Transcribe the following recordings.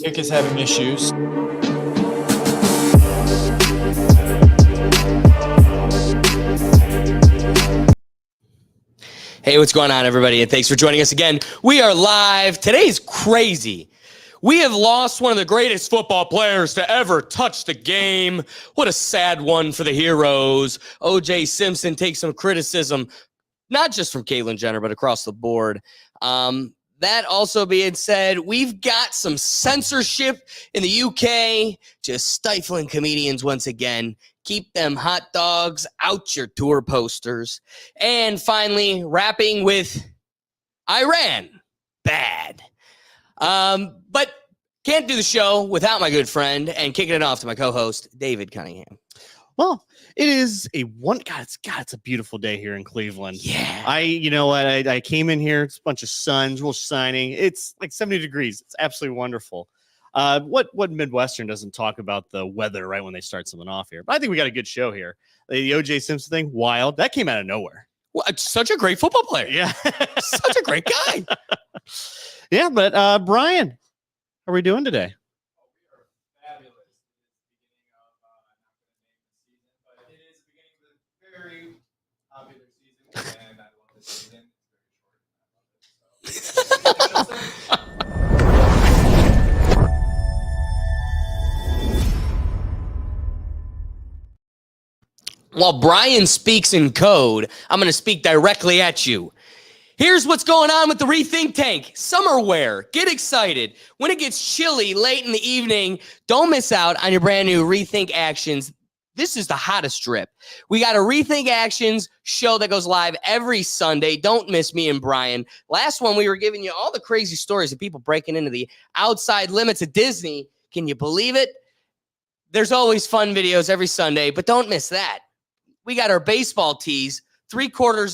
Tick is having issues. Hey, what's going on, everybody? And thanks for joining us again. We are live. Today's crazy. We have lost one of the greatest football players to ever touch the game. What a sad one for the heroes. O.J. Simpson takes some criticism, not just from Caitlyn Jenner, but across the board. That also being said, we've got some censorship in the UK, just stifling comedians once again. Keep them hot dogs out your tour posters. And finally, wrapping with Iran. Bad. But can't do the show without my good friend and kicking it off to my co-host, David Cunningham. Well, it is it's a beautiful day here in Cleveland. Yeah. I came in here, it's a bunch of sun, real shining. It's like 70 degrees. It's absolutely wonderful. What Midwestern doesn't talk about the weather right when they start something off here? But I think we got a good show here. The O.J. Simpson thing, wild. That came out of nowhere. Well, such a great football player. Yeah. Such a great guy. Yeah, but Brian, how are we doing today? While Brian speaks in code, I'm going to speak directly at you. Here's what's going on with the Rethink Tank. Summer wear. Get excited. When it gets chilly late in the evening, don't miss out on your brand new Rethink Actions. This is the hottest drip. We got a Rethink Actions show that goes live every Sunday. Don't miss me and Brian. Last one, we were giving you all the crazy stories of people breaking into the outside limits of Disney. Can you believe it? There's always fun videos every Sunday, but don't miss that. We got our baseball tees, quarter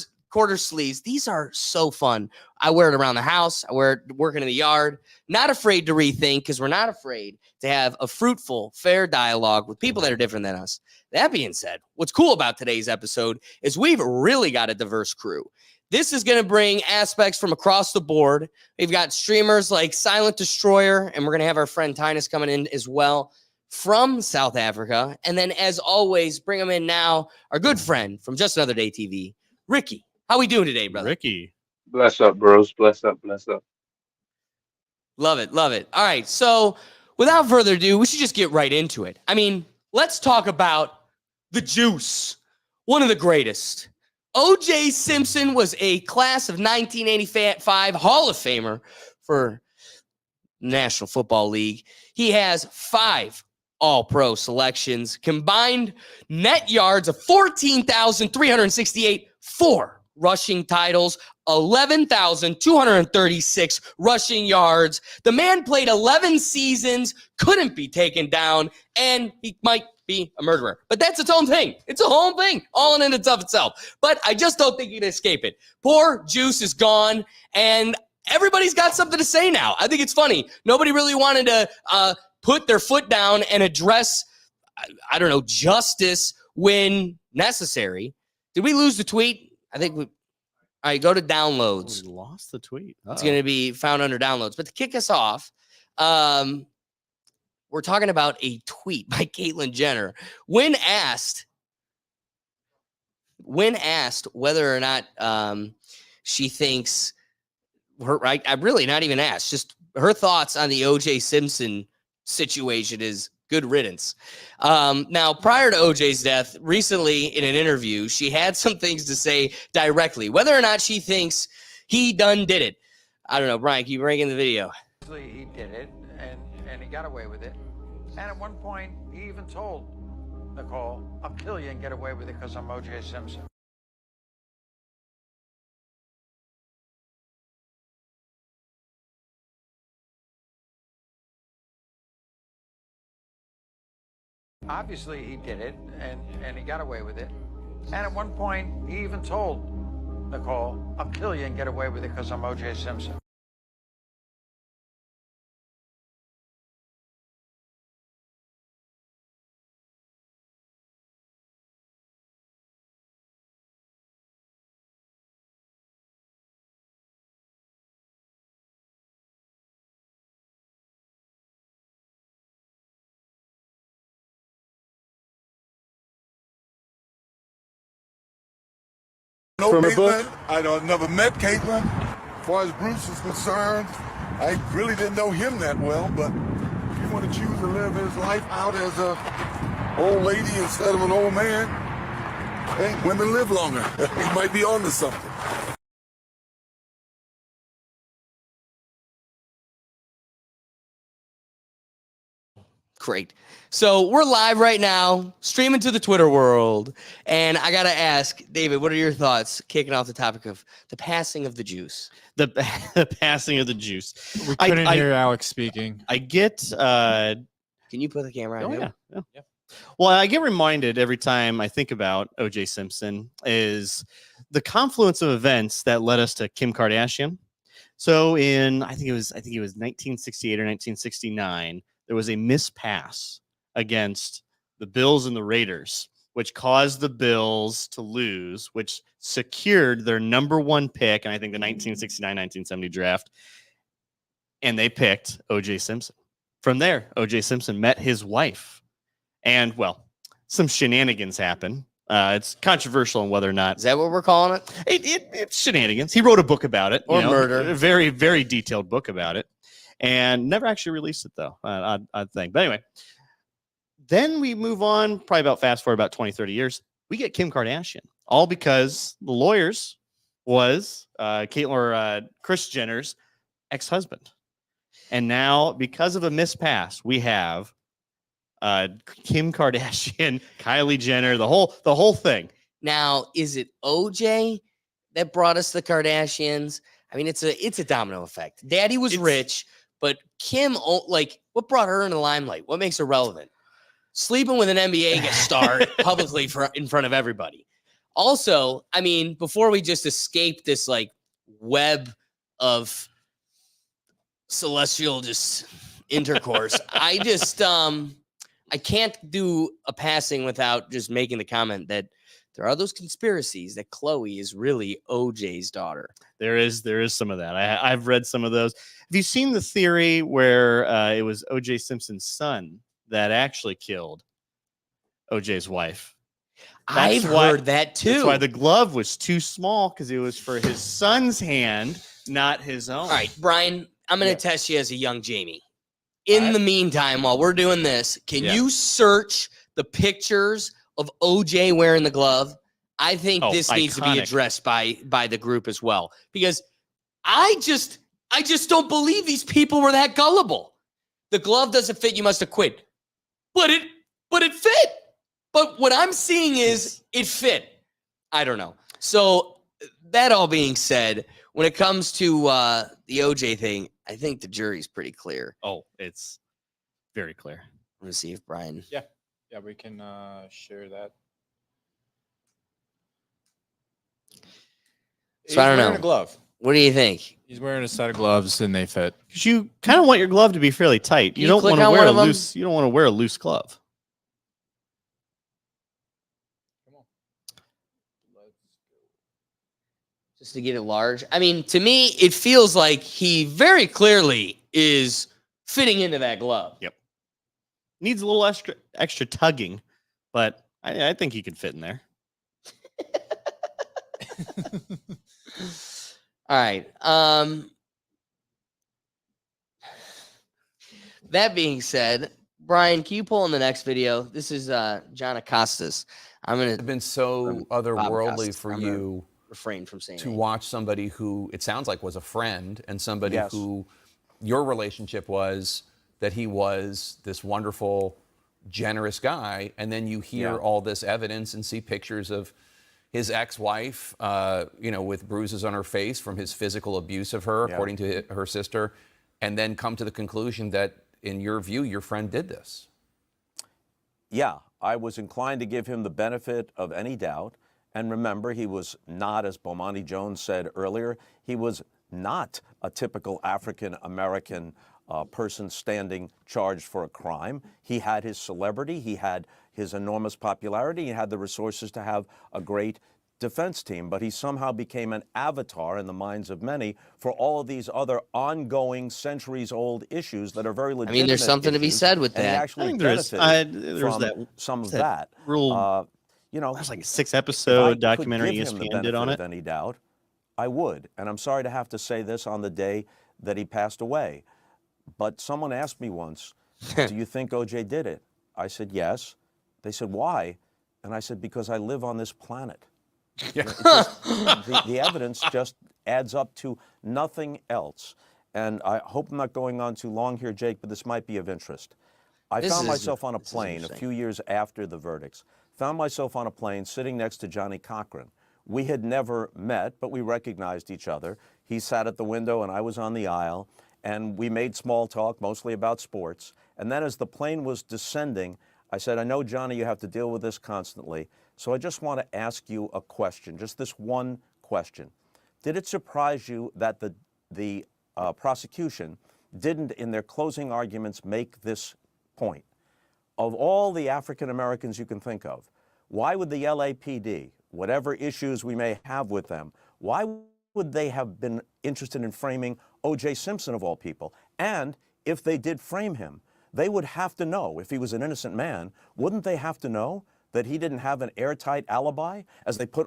sleeves. These are so fun. I wear it around the house. I wear it working in the yard. Not afraid to rethink because we're not afraid to have a fruitful, fair dialogue with people that are different than us. That being said, what's cool about today's episode is we've really got a diverse crew. This is going to bring aspects from across the board. We've got streamers like Silent Destroyer, and we're going to have our friend Tynus coming in as well from South Africa. And then, as always, bring them in now, our good friend from Just Another Day TV, Ricky. How we doing today, brother? Ricky. Bless up, bros. Bless up, bless up. Love it, love it. All right, so without further ado, we should just get right into it. I mean, let's talk about the juice, one of the greatest. O.J. Simpson was a class of 1985 Hall of Famer for National Football League. He has 5 All-Pro selections, combined net yards of 14,368, 4 rushing titles, 11,236 rushing yards. The man played 11 seasons, couldn't be taken down, and he might be a murderer. But that's its own thing. It's a whole thing, all in and of itself. But I just don't think he can escape it. Poor Juice is gone, and everybody's got something to say now. I think it's funny. Nobody really wanted to put their foot down and address, I don't know, justice when necessary. Did we lose the tweet? I think we. All right, go to downloads. We lost the tweet. It's going to be found under downloads. But to kick us off, we're talking about a tweet by Caitlyn Jenner. When asked whether or not she thinks her, right? I'm really not even asked. Just her thoughts on the O.J. Simpson situation is good riddance. Now, prior to O.J.'s death, recently in an interview, she had some things to say directly, whether or not she thinks he done did it. I don't know, Brian, can you bring in the video? He did it, and he got away with it. And at one point, he even told Nicole, "I'll kill you and get away with it because I'm O.J. Simpson." Obviously, he did it, and he got away with it. And at one point, he even told Nicole, "I'll kill you and get away with it because I'm O.J. Simpson." know From her Caitlynn. book? I never met Caitlynn. As far as Bruce is concerned, I really didn't know him that well, but if you want to choose to live his life out as a old lady instead of an old man, hey, women live longer. He might be on to something. Great. So we're live right now, streaming to the Twitter world. And I got to ask, David, what are your thoughts kicking off the topic of the passing of the juice? The passing of the juice. We couldn't hear Alex speaking. I get Can you put the camera on him? yeah. Well, I get reminded every time I think about O.J. Simpson is the confluence of events that led us to Kim Kardashian. So I think it was 1968 or 1969, there was a mispass against the Bills and the Raiders, which caused the Bills to lose, which secured their number one pick, and I think the 1969-1970 draft, and they picked O.J. Simpson. From there, O.J. Simpson met his wife, and, well, some shenanigans happen. It's controversial on whether or not Is that what we're calling it? it's shenanigans. He wrote a book about it, Or murder. a very, very detailed book about it, and never actually released it though. Odd thing. But anyway, then we move on. Probably about fast forward about 20, 30 years. We get Kim Kardashian, all because the lawyers was Caitlyn or Kris Jenner's ex-husband, and now because of a mispass, we have Kim Kardashian, Kylie Jenner, the whole thing. Now, is it OJ that brought us the Kardashians? I mean, it's a domino effect. Daddy was rich, but Kim, like, what brought her in the limelight? What makes her relevant? Sleeping with an NBA star publicly in front of everybody. Also, I mean, before we just escape this like web of celestial just intercourse, I just I can't do a passing without just making the comment that there are those conspiracies that Chloe is really OJ's daughter. There is some of that. I've read some of those. Have you seen the theory where it was O.J. Simpson's son that actually killed O.J.'s wife? I've heard that too. That's why the glove was too small, because it was for his son's hand, not his own. All right, Brian, I'm going to test you as a young Jamie. In the meantime, while we're doing this, can you search the pictures of OJ wearing the glove? I think this needs to be addressed by the group as well, because I just don't believe these people were that gullible. The glove doesn't fit, you must have quit. But it fit. But what I'm seeing is it fit. I don't know. So that all being said, when it comes to the OJ thing, I think the jury's pretty clear. Oh, it's very clear. I'm going to see if Brian. Yeah, we can share that. So I don't know. Wearing a glove. What do you think? He's wearing a set of gloves and they fit. Because you kind of want your glove to be fairly tight. You don't want to wear a loose. You don't want to wear a loose glove. Come on. Let's go. Just to get it large. I mean, to me, it feels like he very clearly is fitting into that glove. Yep. Needs a little extra tugging, but I think he could fit in there. All right. That being said, Brian, can you pull in the next video? This is John Acosta's. It's been so otherworldly for you refrain from saying to watch somebody who it sounds like was a friend, and somebody who your relationship was that he was this wonderful, generous guy, and then you hear all this evidence and see pictures of his ex-wife, with bruises on her face from his physical abuse of her, according to her sister, and then come to the conclusion that, in your view, your friend did this. Yeah, I was inclined to give him the benefit of any doubt. And remember, he was not, as Bomani Jones said earlier, he was not a typical African-American person standing charged for a crime. He had his celebrity, he had his enormous popularity, he had the resources to have a great defense team, but he somehow became an avatar in the minds of many for all of these other ongoing, centuries-old issues that are very legitimate. I mean, there's something to be said with that. Actually, I think there is. There's some of that. Rule You know, That's like a if 6-episode I could documentary give him the ESPN did on benefit it. of any doubt, I would. And I'm sorry to have to say this on the day that he passed away. But someone asked me once, do you think OJ did it? I said, yes. They said, why? And I said, because I live on this planet. You know, the evidence just adds up to nothing else. And I hope I'm not going on too long here, Jake, but this might be of interest. I found myself on a plane a few years after the verdicts. Found myself on a plane sitting next to Johnny Cochran. We had never met, but we recognized each other. He sat at the window and I was on the aisle, and we made small talk, mostly about sports. And then as the plane was descending, I said, I know, Johnny, you have to deal with this constantly, so I just want to ask you a question, just this one question. Did it surprise you that the prosecution didn't, in their closing arguments, make this point? Of all the African Americans you can think of, why would the LAPD, whatever issues we may have with them, why would they have been interested in framing O.J. Simpson of all people? And if they did frame him, they would have to know, if he was an innocent man, wouldn't they have to know that he didn't have an airtight alibi as they put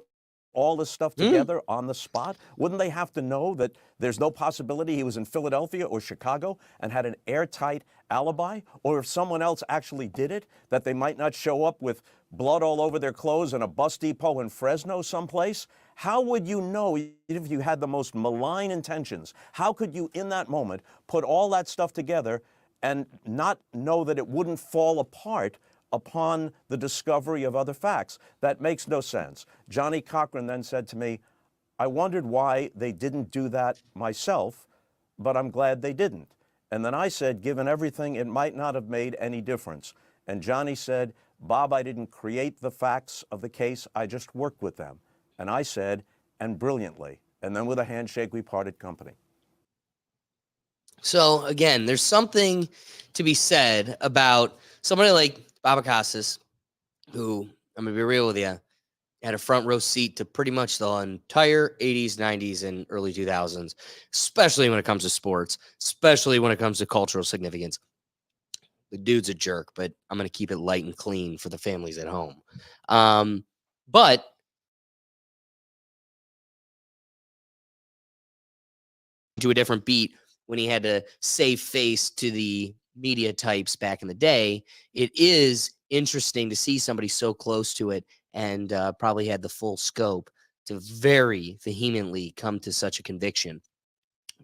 all this stuff together on the spot? Wouldn't they have to know that there's no possibility he was in Philadelphia or Chicago and had an airtight alibi? Or if someone else actually did it, that they might not show up with blood all over their clothes in a bus depot in Fresno someplace? How would you know if you had the most malign intentions? How could you, in that moment, put all that stuff together and not know that it wouldn't fall apart upon the discovery of other facts? That makes no sense. Johnny Cochran then said to me, I wondered why they didn't do that myself, but I'm glad they didn't. And then I said, given everything, it might not have made any difference. And Johnny said, Bob, I didn't create the facts of the case, I just worked with them. And I said, and brilliantly. And then with a handshake, we parted company. So again, there's something to be said about somebody like Baba Casas, who, I'm going to be real with you, had a front row seat to pretty much the entire 80s, 90s, and early 2000s, especially when it comes to sports, especially when it comes to cultural significance. The dude's a jerk, but I'm going to keep it light and clean for the families at home. But to a different beat when he had to save face to the media types back in the day, it is interesting to see somebody so close to it and probably had the full scope to very vehemently come to such a conviction.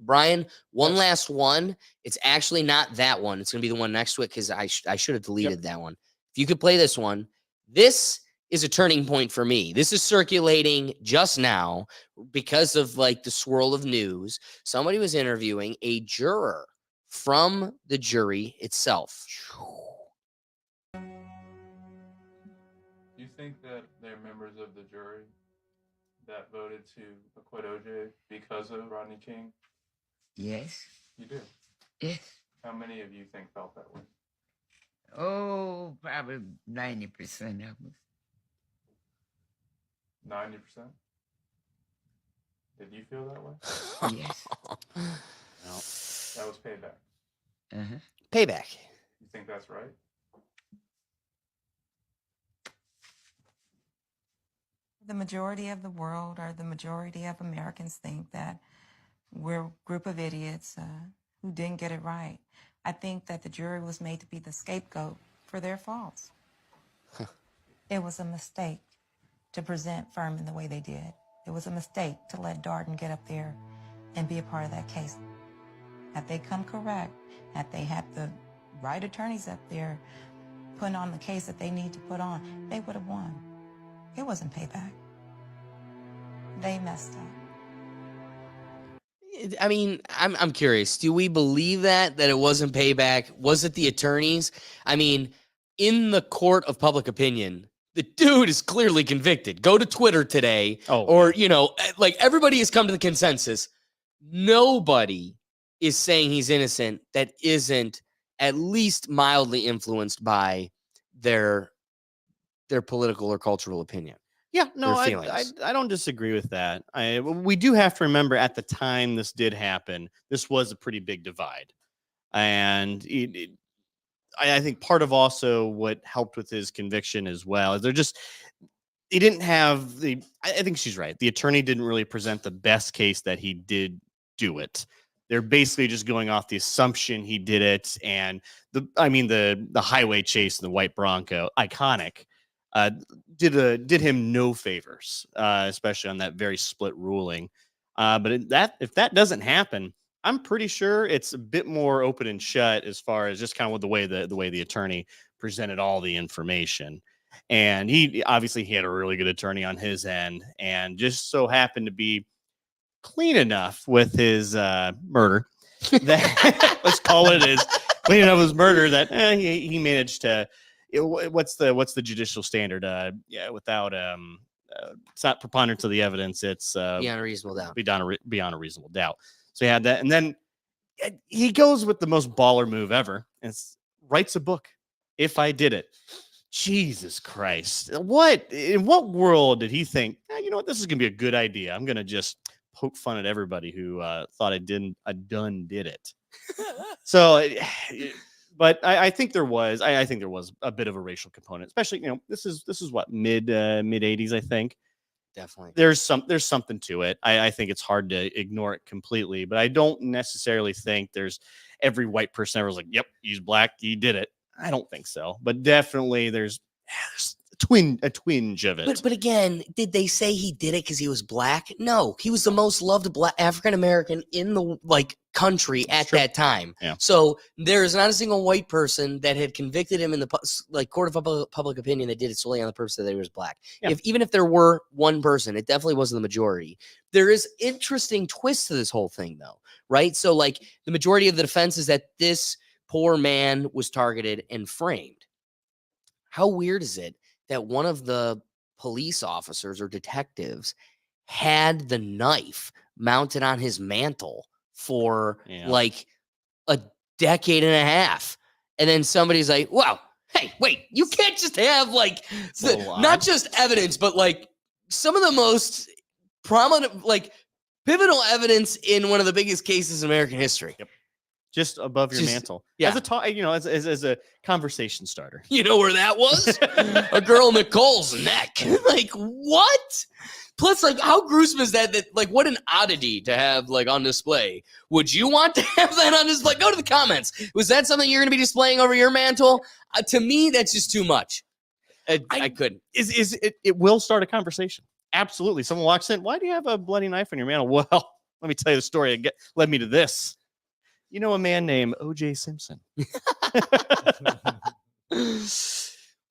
Brian, one last one. It's actually not that one. It's going to be the one next to it because I should have deleted that one. If you could play this one, this is a turning point for me. This is circulating just now because of like the swirl of news. Somebody was interviewing a juror from the jury itself. Do you think that they're members of the jury that voted to acquit OJ because of Rodney King? Yes. You do? Yes. How many of you think felt that way? Oh, probably 90% of them. 90%? Did you feel that way? Yes. That was payback. Uh-huh. Payback. You think that's right? The majority of the world or the majority of Americans think that we're a group of idiots who didn't get it right. I think that the jury was made to be the scapegoat for their faults. It was a mistake to present Furman the way they did. It was a mistake to let Darden get up there and be a part of that case. Had they come correct, had they had the right attorneys up there putting on the case that they need to put on, they would have won. It wasn't payback. They messed up. I mean, I'm curious. Do we believe that it wasn't payback? Was it the attorneys? I mean, in the court of public opinion, the dude is clearly convicted. Go to Twitter today, or like everybody has come to the consensus. Nobody is saying he's innocent that isn't at least mildly influenced by their political or cultural opinion. Yeah, no, I don't disagree with that. We do have to remember at the time this did happen, this was a pretty big divide. And I think part of also what helped with his conviction as well is he didn't have the. I think she's right. The attorney didn't really present the best case that he did do it. They're basically just going off the assumption he did it, and the highway chase in the white Bronco, iconic, did him no favors, especially on that very split ruling. But if that doesn't happen, I'm pretty sure it's a bit more open and shut as far as just kind of with the way the attorney presented all the information. And he obviously had a really good attorney on his end, and just so happened to be clean enough with his murder that let's call it is clean enough with his murder that he managed to. What's the judicial standard? Without it's not preponderance of the evidence. It's beyond a reasonable doubt. Beyond a reasonable doubt. So he had that, and then he goes with the most baller move ever and writes a book. If I Did It. Jesus Christ. In what world did he think, you know what, this is going to be a good idea. I'm going to just poke fun at everybody who thought I did it. So, but I think there was, I think there was a bit of a racial component, especially, this is what, mid 80s, I think. Definitely. There's something to it. I think it's hard to ignore it completely, but I don't necessarily think there's every white person ever was like, yep, he's black, he did it. I don't think so, but definitely there's a twinge of it. But again, did they say he did it because he was black? No, he was the most loved black African American in the country at that time. Yeah. So there is not a single white person that had convicted him in the court of public opinion that did it solely on the purpose that he was black. Yeah. Even if there were one person, it definitely wasn't the majority. There is interesting twists to this whole thing, though, right? So the majority of the defense is that this poor man was targeted and framed. How weird is it that one of the police officers or detectives had the knife mounted on his mantle for a decade and a half? And then somebody's like, wow, hey, wait, you can't just have not just evidence, but some of the most prominent, pivotal evidence in one of the biggest cases in American history. Yep. Just above your mantle. Yeah. As a conversation starter. You know where that was? A girl Nicole's neck. What? Plus, how gruesome is that? What an oddity to have on display. Would you want to have that on display? Go to the comments. Was that something you're going to be displaying over your mantle? To me, that's just too much. I couldn't. It will start a conversation. Absolutely. Someone walks in. Why do you have a bloody knife on your mantle? Well, let me tell you the story that led me to this. You know a man named O.J. Simpson.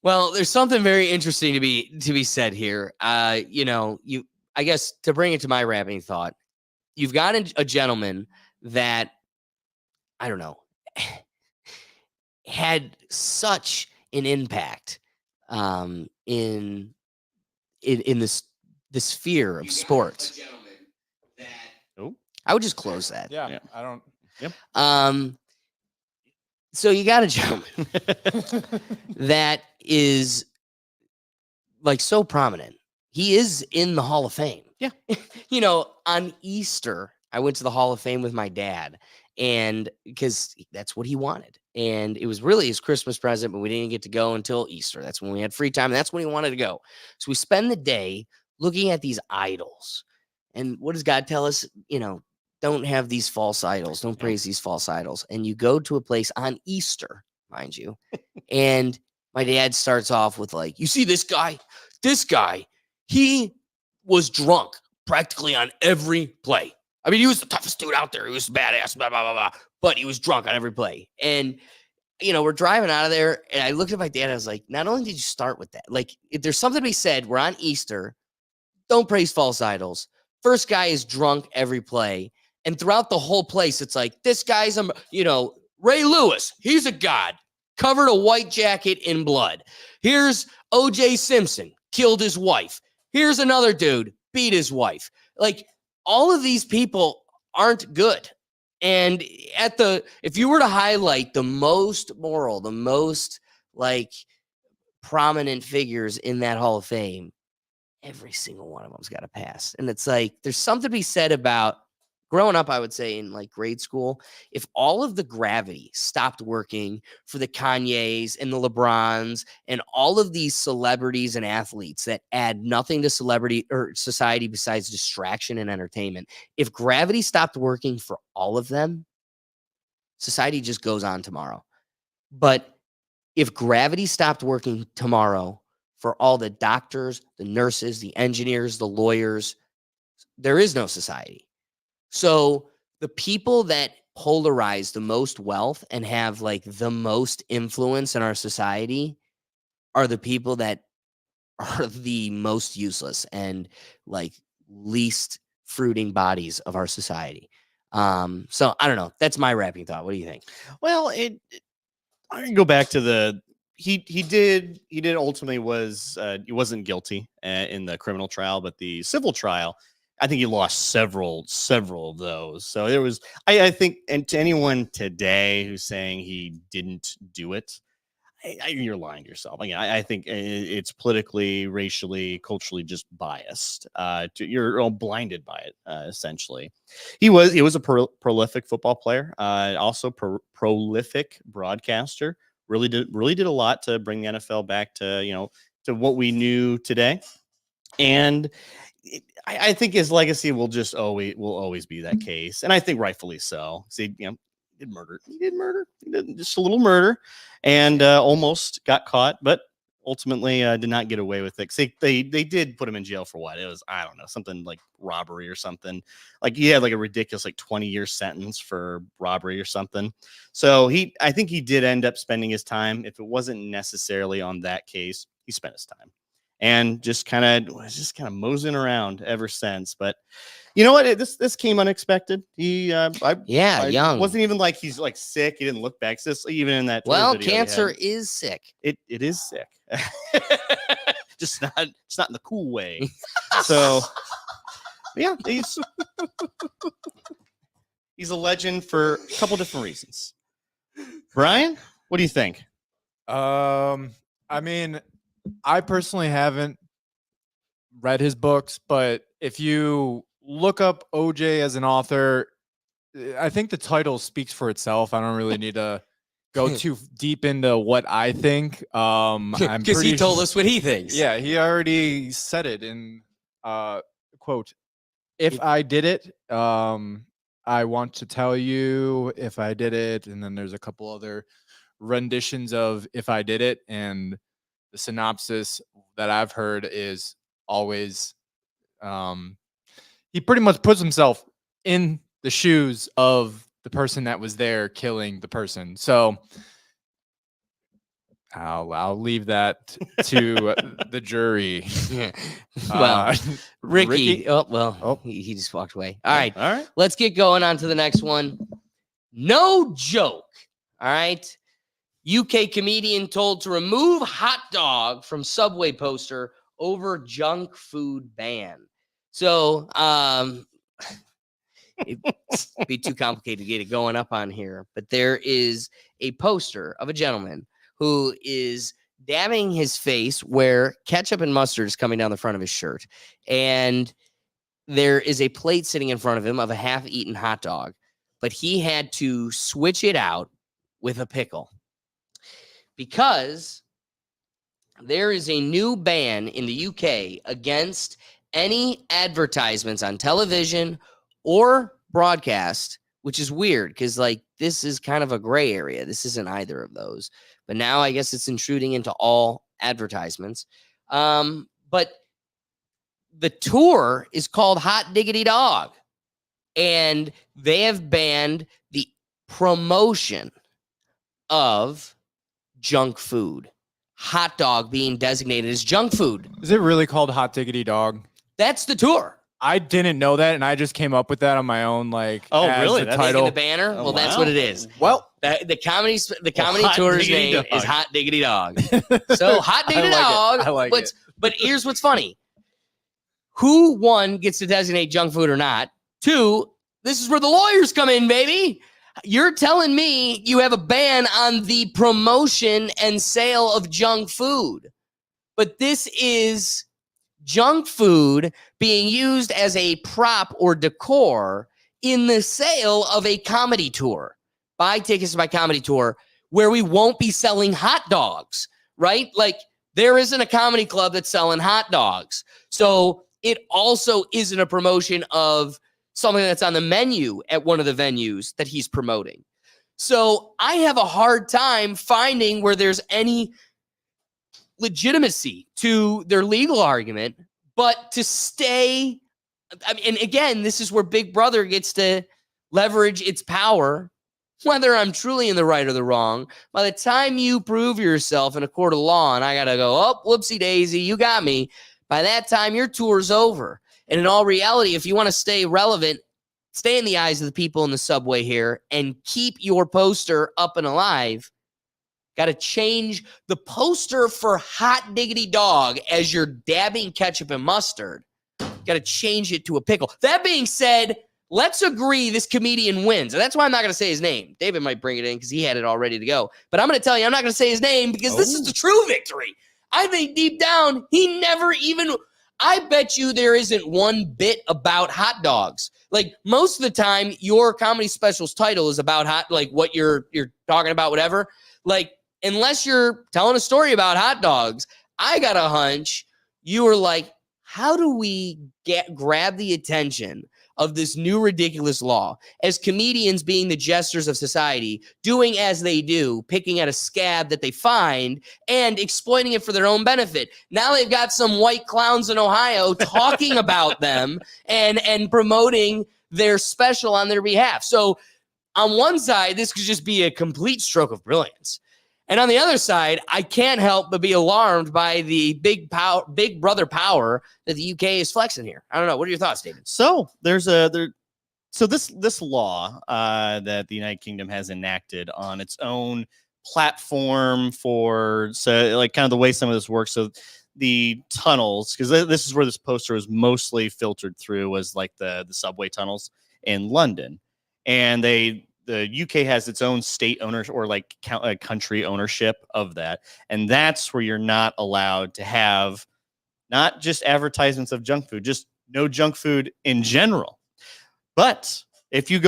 Well, there's something very interesting to be said here. I guess to bring it to my wrapping thought, you've got a gentleman that, I don't know, had such an impact in this sphere of sports. I would just close that. Yeah. I don't. Yep. So you got a gentleman that is so prominent. He is in the Hall of Fame. Yeah. On Easter, I went to the Hall of Fame with my dad, and because that's what he wanted. And it was really his Christmas present, but we didn't get to go until Easter. That's when we had free time. And that's when he wanted to go. So we spend the day looking at these idols. And what does God tell us? Don't have these false idols. Don't praise these false idols. And you go to a place on Easter, mind you. And my dad starts off with you see this guy, he was drunk practically on every play. I mean, he was the toughest dude out there. He was badass, blah, blah, blah, blah. But he was drunk on every play. And, we're driving out of there. And I looked at my dad. And I was like, not only did you start with that, if there's something to be said, we're on Easter. Don't praise false idols. First guy is drunk every play. And throughout the whole place, it's this guy's, Ray Lewis. He's a god. Covered a white jacket in blood. Here's O.J. Simpson. Killed his wife. Here's another dude. Beat his wife. All of these people aren't good. And if you were to highlight the most moral, the most prominent figures in that Hall of Fame, every single one of them's got a pass. And it's there's something to be said about growing up, I would say in like grade school, if all of the gravity stopped working for the Kanyes and the LeBrons and all of these celebrities and athletes that add nothing to celebrity or society besides distraction and entertainment, if gravity stopped working for all of them, society just goes on tomorrow. But if gravity stopped working tomorrow for all the doctors, the nurses, the engineers, the lawyers, there is no society. So the people that polarize the most wealth and have like the most influence in our society are the people that are the most useless and like least fruiting bodies of our society. So I don't know. That's my wrapping thought. What do you think? Well, I can go back to the he did ultimately was he wasn't guilty in the criminal trial, but the civil trial, I think he lost several of those. So there was, I think, and to anyone today who's saying he didn't do it, you're lying to yourself. Again, I think it's politically, racially, culturally just biased. You're all blinded by it, essentially. He was a prolific football player, also prolific broadcaster. Really did a lot to bring the NFL back to to what we knew today. And I think his legacy will always be that case, and I think rightfully so. See, he did murder. He did just a little murder, and almost got caught, but ultimately did not get away with it. They did put him in jail for what? It was, I don't know, something like robbery or something. Like he had like a ridiculous 20-year sentence for robbery or something. So I think he did end up spending his time. If it wasn't necessarily on that case, he spent his time. And just kind of moseying around ever since. But you know what? This came unexpected. Young. Wasn't even like he's like sick. He didn't look back. Even in that. Well, cancer is sick. It is sick. Just not. It's not in the cool way. So yeah, he's a legend for a couple different reasons. Brian, what do you think? I mean, I personally haven't read his books, but if you look up OJ as an author, I think the title speaks for itself. I don't really need to go too deep into what I think. Because he told us what he thinks. Yeah, he already said it in quote, if I did it, I want to tell you if I did it. And then there's a couple other renditions of if I did it, and the synopsis that I've heard is always he pretty much puts himself in the shoes of the person that was there killing the person. So I'll leave that to the jury. Well, Ricky. He just walked away. All right. Let's get going on to the next one. No joke. All right. UK comedian told to remove Hotdog from Subway poster over junk food ban. So it'd be too complicated to get it going up on here. But there is a poster of a gentleman who is dabbing his face where ketchup and mustard is coming down the front of his shirt. And there is a plate sitting in front of him of a half-eaten hot dog. But he had to switch it out with a pickle, because there is a new ban in the UK against any advertisements on television or broadcast, which is weird because like this is kind of a gray area. This isn't either of those. But now I guess it's intruding into all advertisements. But the tour is called Hot Diggity Dog, and they have banned the promotion of junk food. Hot dog being designated as junk food. Is it really called Hot Diggity Dog? That's the tour. I didn't know that, and I just came up with that on my own. Like, oh, really? The title, the banner. Oh, well, wow. That's what it is. Well, the comedy tour's name Dog. is Hot Diggity Dog. So Hot Diggity Dog. I like it. But here's what's funny: who, one, gets to designate junk food or not? Two, this is where the lawyers come in, baby. You're telling me you have a ban on the promotion and sale of junk food, but this is junk food being used as a prop or decor in the sale of a comedy tour. Buy tickets to my comedy tour where we won't be selling hot dogs, right? Like there isn't a comedy club that's selling hot dogs. So it also isn't a promotion of something that's on the menu at one of the venues that he's promoting. So I have a hard time finding where there's any legitimacy to their legal argument, but to stay, I mean, and again, this is where Big Brother gets to leverage its power, whether I'm truly in the right or the wrong. By the time you prove yourself in a court of law and I got to go, oh, whoopsie daisy, you got me. By that time, your tour's over. And in all reality, if you want to stay relevant, stay in the eyes of the people in the subway here and keep your poster up and alive. Got to change the poster for Hot Diggity Dog as you're dabbing ketchup and mustard. Got to change it to a pickle. That being said, let's agree this comedian wins. And that's why I'm not going to say his name. David might bring it in because he had it all ready to go. But I'm going to tell you, I'm not going to say his name because this is the true victory. I think deep down, he never even... I bet you there isn't one bit about hot dogs. Like most of the time, your comedy special's title is about hot, like what you're talking about, whatever. Like, unless you're telling a story about hot dogs, I got a hunch you were like, how do we grab the attention of this new ridiculous law as comedians being the jesters of society, doing as they do, picking at a scab that they find and exploiting it for their own benefit. Now they've got some white clowns in Ohio talking about them and promoting their special on their behalf. So on one side, this could just be a complete stroke of brilliance. And on the other side, I can't help but be alarmed by the big brother power that the UK is flexing here. I don't know. What are your thoughts, David? So this law that the United Kingdom has enacted on its own platform for, so like kind of the way some of this works. So the tunnels, because this is where this poster was mostly filtered through, was like the subway tunnels in London, and the UK has its own state ownership or like country ownership of that. And that's where you're not allowed to have not just advertisements of junk food, just no junk food in general. But if you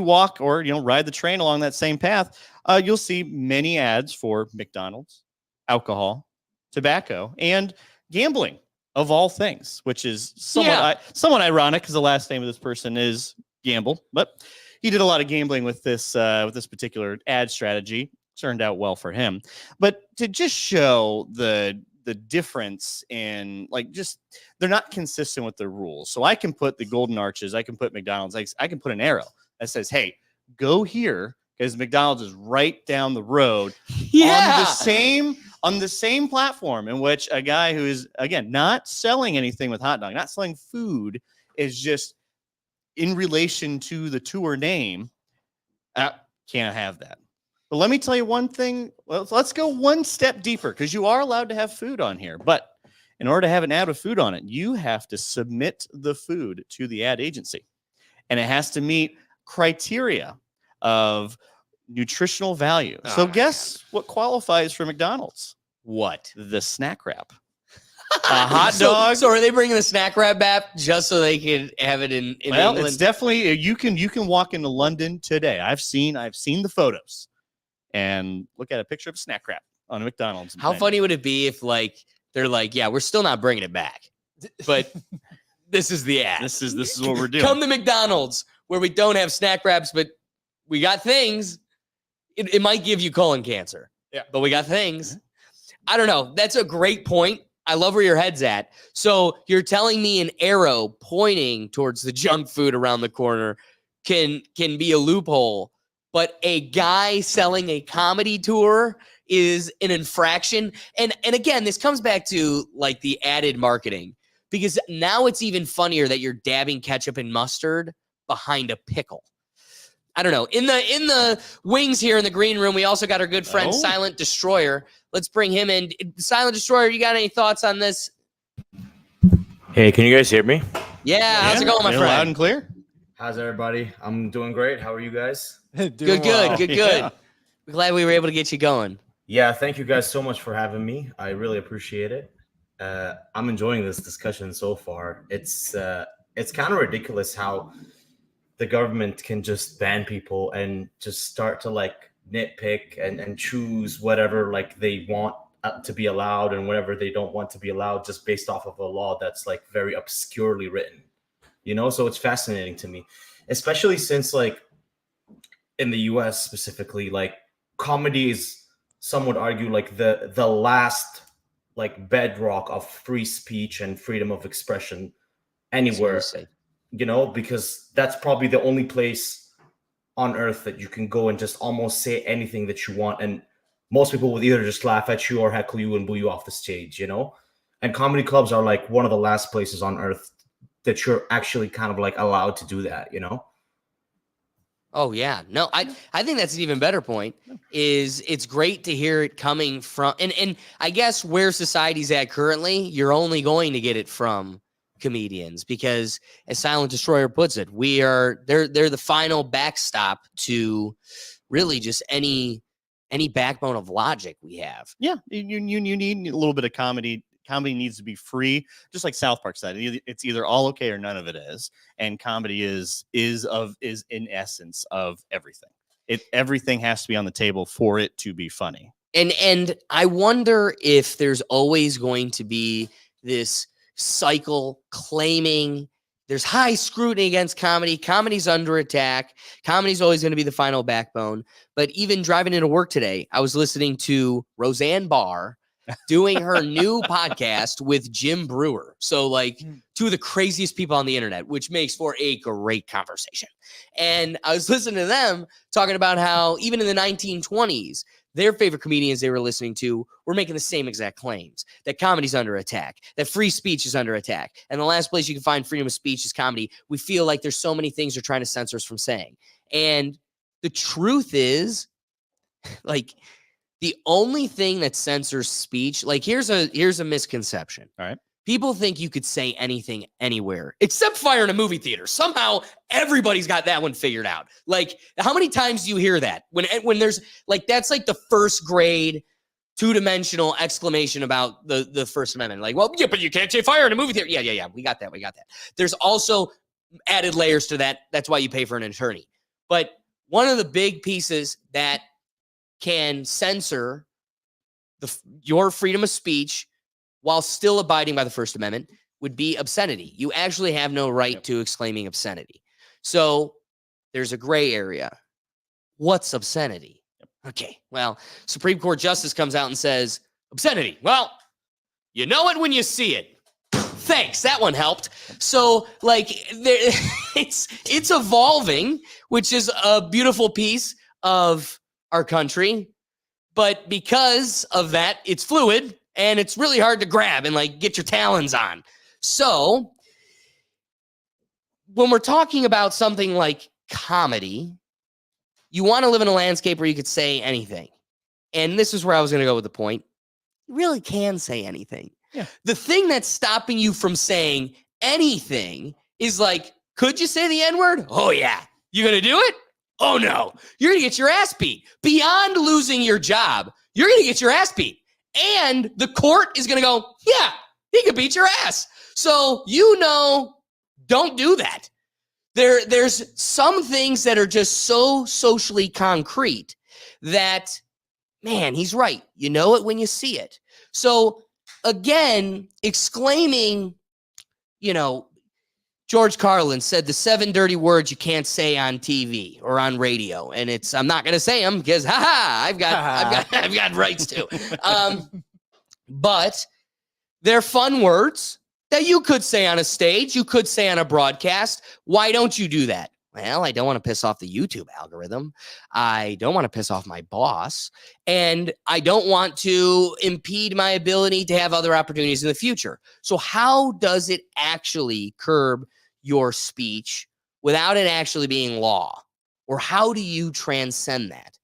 walk or, ride the train along that same path, you'll see many ads for McDonald's, alcohol, tobacco, and gambling of all things, which is somewhat ironic because the last name of this person is Gamble, but he did a lot of gambling with this particular ad strategy. Turned out well for him. But to just show the difference in, like, just they're not consistent with the rules. So I can put the Golden Arches, I can put McDonald's, I can put an arrow that says, hey, go here, because McDonald's is right down the road. Yeah. On the same platform in which a guy who is, again, not selling anything with hot dog, not selling food, is just in relation to the tour name, can't have that. But let me tell you one thing. Well, let's go one step deeper, because you are allowed to have food on here. But in order to have an ad with food on it, you have to submit the food to the ad agency. And it has to meet criteria of nutritional value. So guess what qualifies for McDonald's? What? The snack wrap. A hot dog. So are they bringing the snack wrap app just so they can have it in well, England? It's definitely, you can walk into London today. I've seen the photos and look at a picture of snack wrap on a McDonald's. How funny would it be if they're like, yeah, we're still not bringing it back, but this is the ad. This is what we're doing. Come to McDonald's where we don't have snack wraps, but we got things. It might give you colon cancer. Yeah, but we got things. I don't know. That's a great point. I love where your head's at. So you're telling me an arrow pointing towards the junk food around the corner can be a loophole, but a guy selling a comedy tour is an infraction. And again, this comes back to like the added marketing, because now it's even funnier that you're dabbing ketchup and mustard behind a pickle. I don't know. In the wings here in the green room, we also got our good friend Silent Destroyer. Let's bring him in. Silent Destroyer, you got any thoughts on this? Hey, can you guys hear me? Yeah, how's it going, my friend? Loud and clear. How's everybody? I'm doing great. How are you guys? Good. Yeah. We're glad we were able to get you going. Yeah, thank you guys so much for having me. I really appreciate it. I'm enjoying this discussion so far. It's kind of ridiculous how the government can just ban people and just start to like nitpick and choose whatever like they want to be allowed and whatever they don't want to be allowed just based off of a law that's like very obscurely written, you know? So it's fascinating to me, especially since like in the US specifically, like comedy is, some would argue, like the last like bedrock of free speech and freedom of expression anywhere, you know, because that's probably the only place on earth that you can go and just almost say anything that you want, and most people would either just laugh at you or heckle you and boo you off the stage, you know? And comedy clubs are like one of the last places on earth that you're actually kind of like allowed to do that, you know? Oh yeah. No, I think that's an even better point. Is it's great to hear it coming from, and I guess where society's at currently, you're only going to get it from comedians, because as Silent Destroyer puts it, they're the final backstop to really just any backbone of logic we have. Yeah, you need a little bit of comedy. Comedy needs to be free, just like South Park said. It's either all okay or none of it is. And comedy is in essence of everything. Everything has to be on the table for it to be funny. And I wonder if there's always going to be this cycle claiming there's high scrutiny against comedy. Comedy's under attack. Comedy's always going to be the final backbone. But even driving into work today, I was listening to Roseanne Barr doing her new podcast with Jim Brewer. So like two of the craziest people on the internet, which makes for a great conversation. And I was listening to them talking about how even in the 1920s, their favorite comedians they were listening to were making the same exact claims, that comedy's under attack, that free speech is under attack. And the last place you can find freedom of speech is comedy. We feel like there's so many things they're trying to censor us from saying. And the truth is, like, the only thing that censors speech, like here's a misconception. All right. People think you could say anything anywhere except fire in a movie theater. Somehow everybody's got that one figured out. Like, how many times do you hear that when there's like, that's like the first grade 2-dimensional exclamation about the First Amendment. Like, well, yeah, but you can't say fire in a movie theater. Yeah. We got that. There's also added layers to that. That's why you pay for an attorney. But one of the big pieces that can censor your freedom of speech while still abiding by the First Amendment would be obscenity. You actually have no right to exclaiming obscenity. So there's a gray area. What's obscenity? Okay, well, Supreme Court Justice comes out and says, obscenity. Well, you know it when you see it. Thanks, that one helped. So, like, it's evolving, which is a beautiful piece of our country. But because of that, it's fluid. And it's really hard to grab and like get your talons on. So when we're talking about something like comedy, you want to live in a landscape where you could say anything. And this is where I was going to go with the point. You really can say anything. Yeah. The thing that's stopping you from saying anything is like, could you say the N-word? Oh, yeah. You going to do it? Oh, no. You're going to get your ass beat. Beyond losing your job, you're going to get your ass beat. And the court is going to go, yeah, he could beat your ass. So, don't do that. There's some things that are just so socially concrete that, man, he's right. You know it when you see it. So, again, exclaiming, George Carlin said the 7 dirty words you can't say on TV or on radio, and I'm not going to say them because, I've got rights too. But they're fun words that you could say on a stage, you could say on a broadcast. Why don't you do that? Well, I don't want to piss off the YouTube algorithm. I don't want to piss off my boss, and I don't want to impede my ability to have other opportunities in the future. So how does it actually curb your speech without it actually being law? Or how do you transcend that?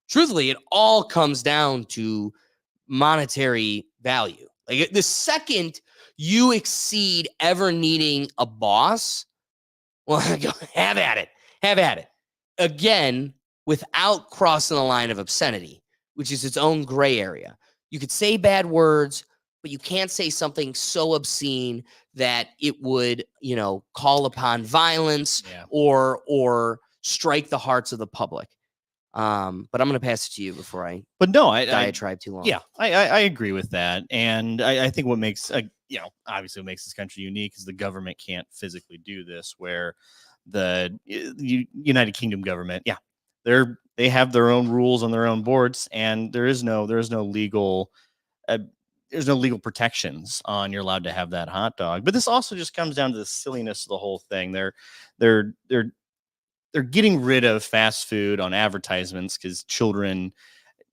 Truthfully, it all comes down to monetary value. Like, the second you exceed ever needing a boss, well, have at it. Again, without crossing the line of obscenity, which is its own gray area. You could say bad words, but you can't say something so obscene that it would, call upon violence or strike the hearts of the public. But I'm going to pass it to you before I diatribe too long. Yeah, I agree with that. And I think what makes, obviously what makes this country unique is the government can't physically do this, where the United Kingdom government, they have their own rules on their own boards, and there's no legal protections on you're allowed to have that hot dog. But this also just comes down to the silliness of the whole thing. They're getting rid of fast food on advertisements because children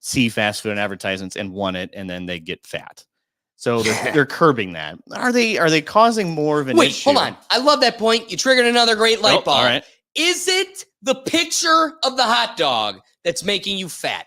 see fast food on advertisements and want it, and then they get fat. So they're curbing that. Are they causing more of an issue? Hold on. I love that point. You triggered another great light bulb. All right. Is it the picture of the hot dog that's making you fat?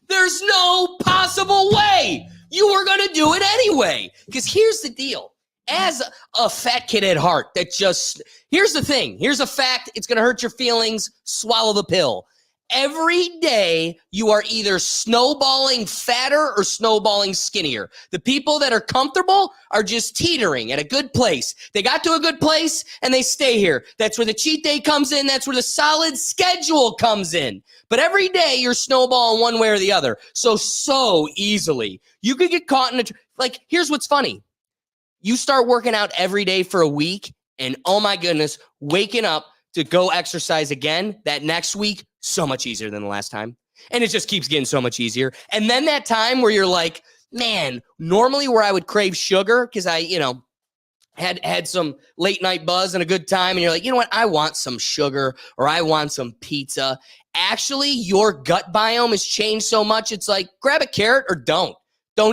There's no possible way you were going to do it anyway. Because here's the deal. As a fat kid at heart, here's the thing. Here's a fact. It's going to hurt your feelings. Swallow the pill. Every day, you are either snowballing fatter or snowballing skinnier. The people that are comfortable are just teetering at a good place. They got to a good place, and they stay here. That's where the cheat day comes in. That's where the solid schedule comes in. But every day, you're snowballing one way or the other. So easily. You could get caught in here's what's funny. You start working out every day for a week, and oh my goodness, waking up to go exercise again that next week, so much easier than the last time. And it just keeps getting so much easier. And then that time where you're like, man, normally where I would crave sugar because I, had some late night buzz and a good time. And you're like, you know what? I want some sugar or I want some pizza. Actually, your gut biome has changed so much. It's like, grab a carrot or don't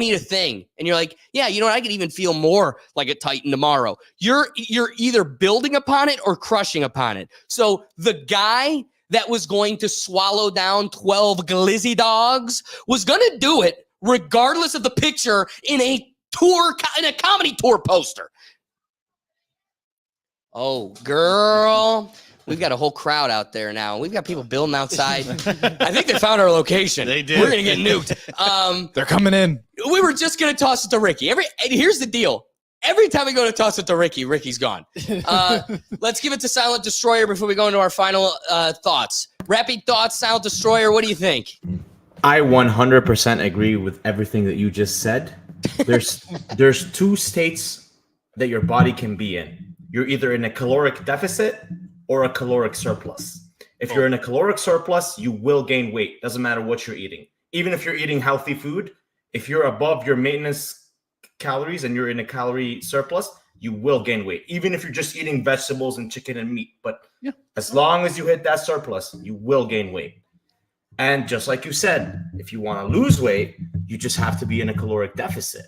eat a thing. And you're like, yeah, you know what? I could even feel more like a Titan tomorrow. You're either building upon it or crushing upon it. So the guy that was going to swallow down 12 glizzy dogs was going to do it regardless of the picture in a comedy tour poster. Oh, girl. We've got a whole crowd out there now. We've got people building outside. I think they found our location. They did. We're going to get nuked. They're coming in. We were just going to toss it to Ricky. Here's the deal. Every time we go to toss it to Ricky, Ricky's gone. Let's give it to Silent Destroyer before we go into our final thoughts. Rapid thoughts, Silent Destroyer, what do you think? I 100% agree with everything that you just said. There's two states that your body can be in. You're either in a caloric deficit or a caloric surplus. If you're in a caloric surplus, you will gain weight. Doesn't matter what you're eating. Even if you're eating healthy food, if you're above your maintenance calories and you're in a calorie surplus, you will gain weight. Even if you're just eating vegetables and chicken and meat. But as long as you hit that surplus, you will gain weight. And just like you said, if you want to lose weight, you just have to be in a caloric deficit,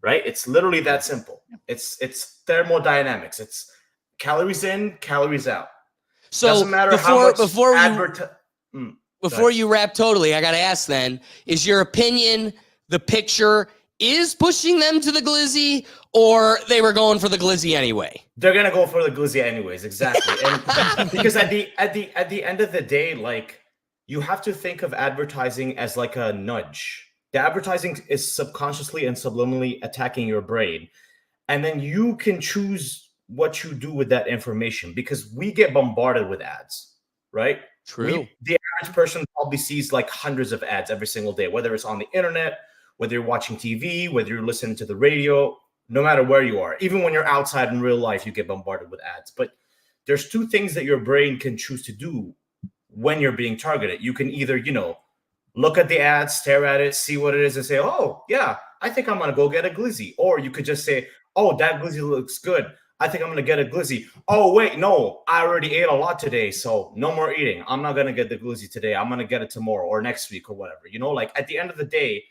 right? It's literally that simple. It's thermodynamics. It's calories in, calories out. So doesn't matter how much before you wrap totally, I got to ask then, is your opinion the picture is pushing them to the glizzy or they were going for the glizzy anyway? They're going to go for the glizzy anyways. Exactly. And because at the end of the day, like, you have to think of advertising as like a nudge. The advertising is subconsciously and subliminally attacking your brain. And then you can choose what you do with that information, because we get bombarded with ads, right? True. The average person probably sees like hundreds of ads every single day, whether it's on the internet, whether you're watching TV, whether you're listening to the radio, no matter where you are. Even when you're outside in real life, you get bombarded with ads. But there's two things that your brain can choose to do when you're being targeted. You can either, look at the ad, stare at it, see what it is, and say, oh, yeah, I think I'm going to go get a glizzy. Or you could just say, oh, that glizzy looks good. I think I'm going to get a glizzy. Oh, wait, no, I already ate a lot today, so no more eating. I'm not going to get the glizzy today. I'm going to get it tomorrow or next week or whatever. Like at the end of the day,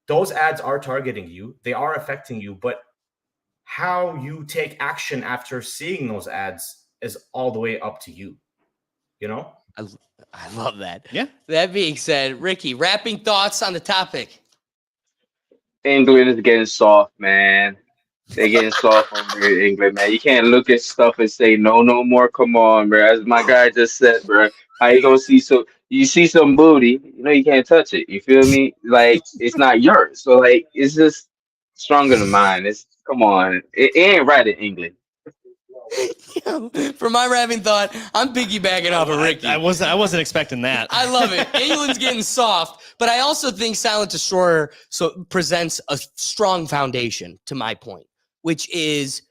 those ads are targeting you. They are affecting you. But how you take action after seeing those ads is all the way up to you. I love that. Yeah. That being said, Ricky, wrapping thoughts on the topic. England is getting soft, man. They're getting soft over here in England, man. You can't look at stuff and say no more. Come on, bro. As my guy just said, bro. How you gonna see you see some booty? You can't touch it. You feel me? Like, it's not yours. So like, it's just stronger than mine. It's Come on, it ain't right in England. For my rapping thought, I'm piggybacking off of Ricky. I wasn't expecting that. I love it. England's getting soft, but I also think Silent Destroyer presents a strong foundation to my point, which is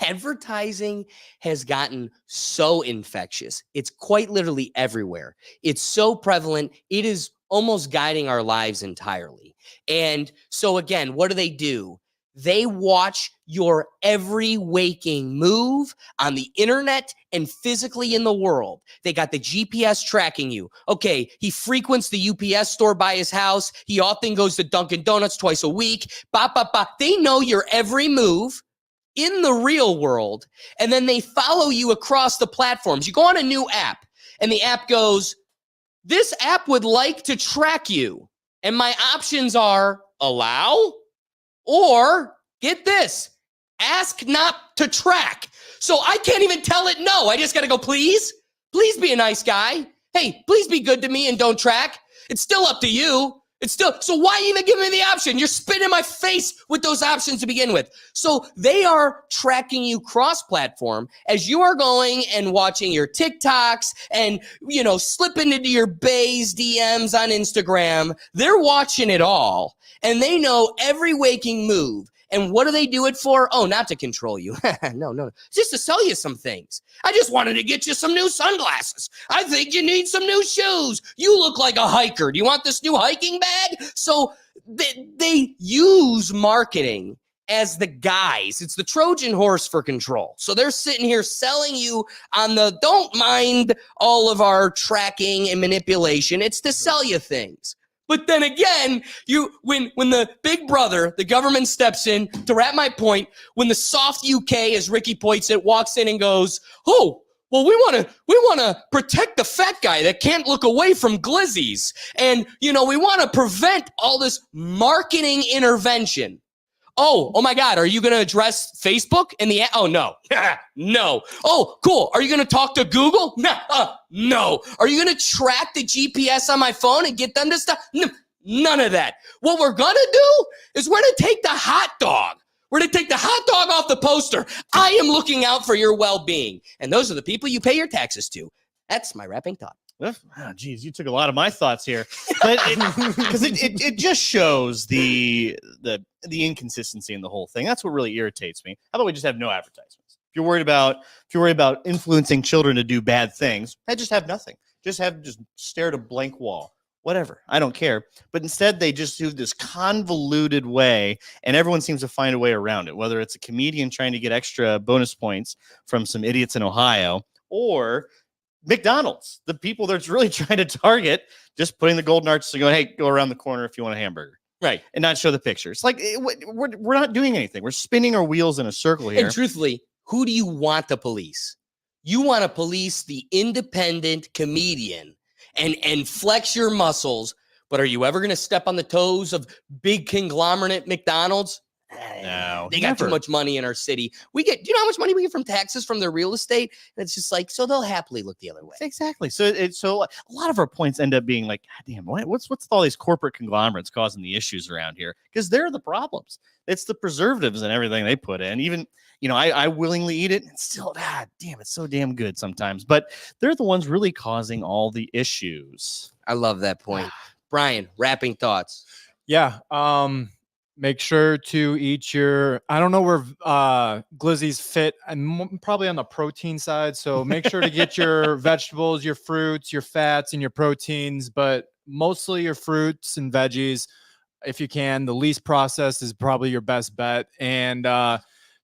advertising has gotten so infectious. It's quite literally everywhere. It's so prevalent. It is almost guiding our lives entirely. And so again, what do? They watch your every waking move on the internet and physically in the world. They got the GPS tracking you. Okay, he frequents the UPS store by his house. He often goes to Dunkin' Donuts twice a week. They know your every move in the real world, and then they follow you across the platforms. You go on a new app, and the app goes, this app would like to track you. And my options are allow or, get this, ask not to track. So I can't even tell it no. I just got to go, please be a nice guy. Hey, please be good to me and don't track. It's still up to you. So why even give me the option? You're spitting in my face with those options to begin with. So they are tracking you cross-platform as you are going and watching your TikToks and, slipping into your bae's DMs on Instagram. They're watching it all, and they know every waking move. And what do they do it for? Oh, not to control you. No. Just to sell you some things. I just wanted to get you some new sunglasses. I think you need some new shoes. You look like a hiker. Do you want this new hiking bag? So they use marketing as the guise. It's the Trojan horse for control. So they're sitting here selling you on the don't mind all of our tracking and manipulation. It's to sell you things. But then again, when the big brother, the government steps in, to wrap my point, when the soft UK, as Ricky points it, walks in and goes, oh, well, we want to protect the fat guy that can't look away from glizzies. And, we want to prevent all this marketing intervention. Oh my God, are you going to address Facebook and oh, no. No. Oh, cool. Are you going to talk to Google? No. Are you going to track the GPS on my phone and get them to stop? No, none of that. What we're going to do is we're going to take the hot dog. We're going to take the hot dog off the poster. I am looking out for your well-being. And those are the people you pay your taxes to. That's my wrapping thought. Oh, geez, you took a lot of my thoughts here, but because it just shows the inconsistency in the whole thing. That's what really irritates me. How about we just have no advertisements? If you're worried about influencing children to do bad things, just have nothing. Just stare at a blank wall. Whatever, I don't care. But instead, they just do this convoluted way, and everyone seems to find a way around it. Whether it's a comedian trying to get extra bonus points from some idiots in Ohio, or McDonald's, the people that's really trying to target, just putting the golden arches and going, hey, go around the corner if you want a hamburger. Right. And not show the pictures. Like, we're not doing anything. We're spinning our wheels in a circle here. And truthfully, who do you want to police? You want to police the independent comedian and flex your muscles. But are you ever going to step on the toes of big conglomerate McDonald's? No, they got too much money in our city. Do you know how much money we get from taxes from their real estate? And it's just like, so they'll happily look the other way. Exactly. So a lot of our points end up being like, God damn, what's with all these corporate conglomerates causing the issues around here? Because they're the problems. It's the preservatives and everything they put in. Even, I willingly eat it. And still, damn, it's so damn good sometimes. But they're the ones really causing all the issues. I love that point. Brian, wrapping thoughts. Yeah. Make sure to eat I don't know where glizzies fit. I'm probably on the protein side. So make sure to get your vegetables, your fruits, your fats, and your proteins, but mostly your fruits and veggies. If you can, the least processed is probably your best bet. And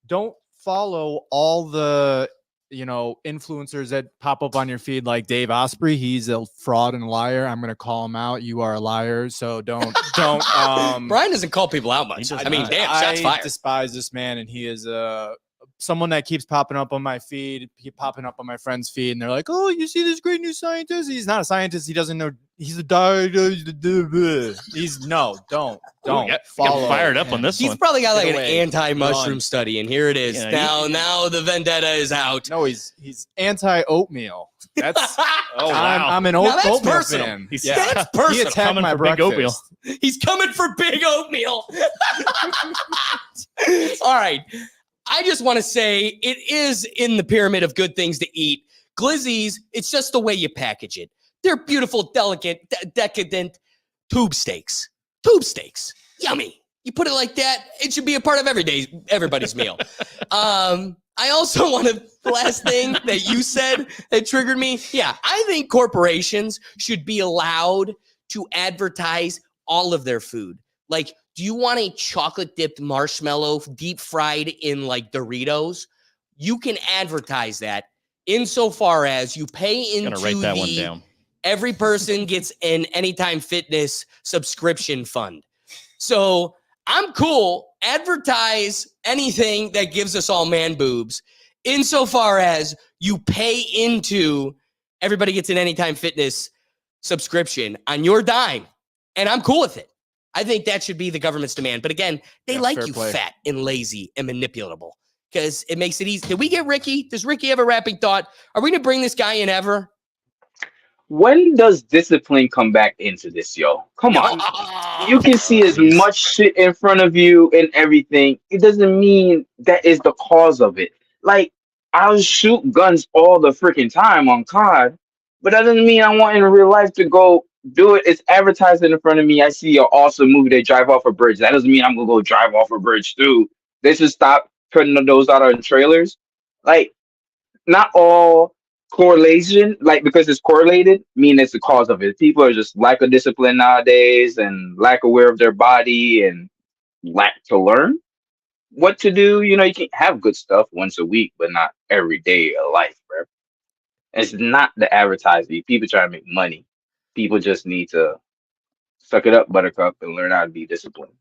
don't follow all the influencers that pop up on your feed like Dave Osprey. He's a fraud and a liar. I'm going to call him out. You are a liar. So don't. Brian doesn't call people out much. I mean, damn, shots fired. I despise this man, and he is someone that keeps popping up on my feed, popping up on my friend's feed, and they're like, "Oh, you see this great new scientist? He's not a scientist. He doesn't know he's a dog. He's no, don't follow. Fired up him. on this He's one. probably got like Get an away. anti-mushroom Run. study, and here it is. Yeah, now the vendetta is out. No, he's anti oatmeal. That's Oh wow. I'm an Now that's oatmeal personal. fan. He's- Yeah. That's personal. He attacked Coming my for big oatmeal. breakfast. He's coming for big oatmeal. All right. I just want to say it is in the pyramid of good things to eat. Glizzies, it's just the way you package it. They're beautiful, delicate, decadent tube steaks. Tube steaks. Yummy. You put it like that, it should be a part of everybody's meal. I also want to, the last thing that you said that triggered me. Yeah, I think corporations should be allowed to advertise all of their food. Like, do you want a chocolate dipped marshmallow deep fried in like Doritos? You can advertise that insofar as you pay into Gonna write that one down. Every person gets an Anytime Fitness subscription fund. So I'm cool. Advertise anything that gives us all man boobs insofar as you pay into everybody gets an Anytime Fitness subscription on your dime. And I'm cool with it. I think that should be the government's demand. But again, they like fair you play. fat and lazy and manipulable because it makes it easy. Did we get Ricky? Does Ricky have a rapping thought? Are we going to bring this guy in ever? When does discipline come back into this, yo? Come on. You can see as much shit in front of you and everything. It doesn't mean that is the cause of it. Like, I'll shoot guns all the freaking time on COD, but that doesn't mean I want in real life to go do it. It's advertised in front of me. I see an awesome movie. They drive off a bridge. That doesn't mean I'm going to go drive off a bridge too. They should stop putting those out on trailers. Like, not all correlation, like because it's correlated, mean it's the cause of it. People are just lack of discipline nowadays and lack aware of their body and lack to learn what to do. You know, you can have good stuff once a week, but not every day of life, bro. It's not the advertising. People try to make money. People just need to suck it up, buttercup, and learn how to be disciplined.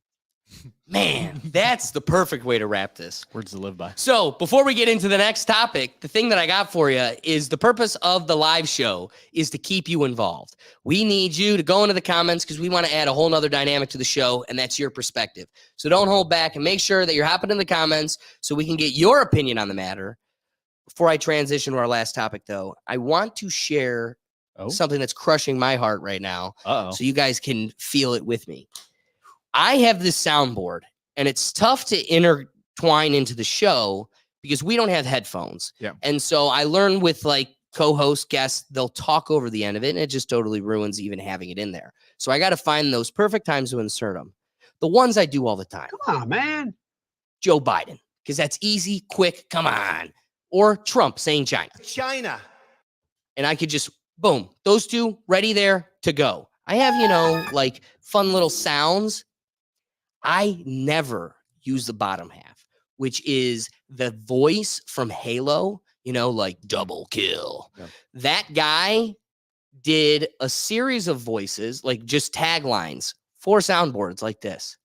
Man, that's the perfect way to wrap this. Words to live by. So before we get into the next topic, the thing that I got for you is the purpose of the live show is to keep you involved. We need you to go into the comments because we want to add a whole nother dynamic to the show, and that's your perspective. So don't hold back and make sure that you're hopping in the comments so we can get your opinion on the matter. Before I transition to our last topic, though, I want to share something that's crushing my heart right now so you guys can feel it with me. I have this soundboard, and it's tough to intertwine into the show because we don't have headphones. Yeah. And so I learned with like co-host guests, they'll talk over the end of it, and it just totally ruins even having it in there. So I got to find those perfect times to insert them. The ones I do all the time. Come on, man. Joe Biden, because that's easy, quick, come on. Or Trump saying China. China. And I could just, boom, those two ready there to go. I have, you know, like fun little sounds. I never use the bottom half, which is the voice from Halo, you know, like double kill. Yeah. That guy did a series of voices, like just taglines for soundboards like this.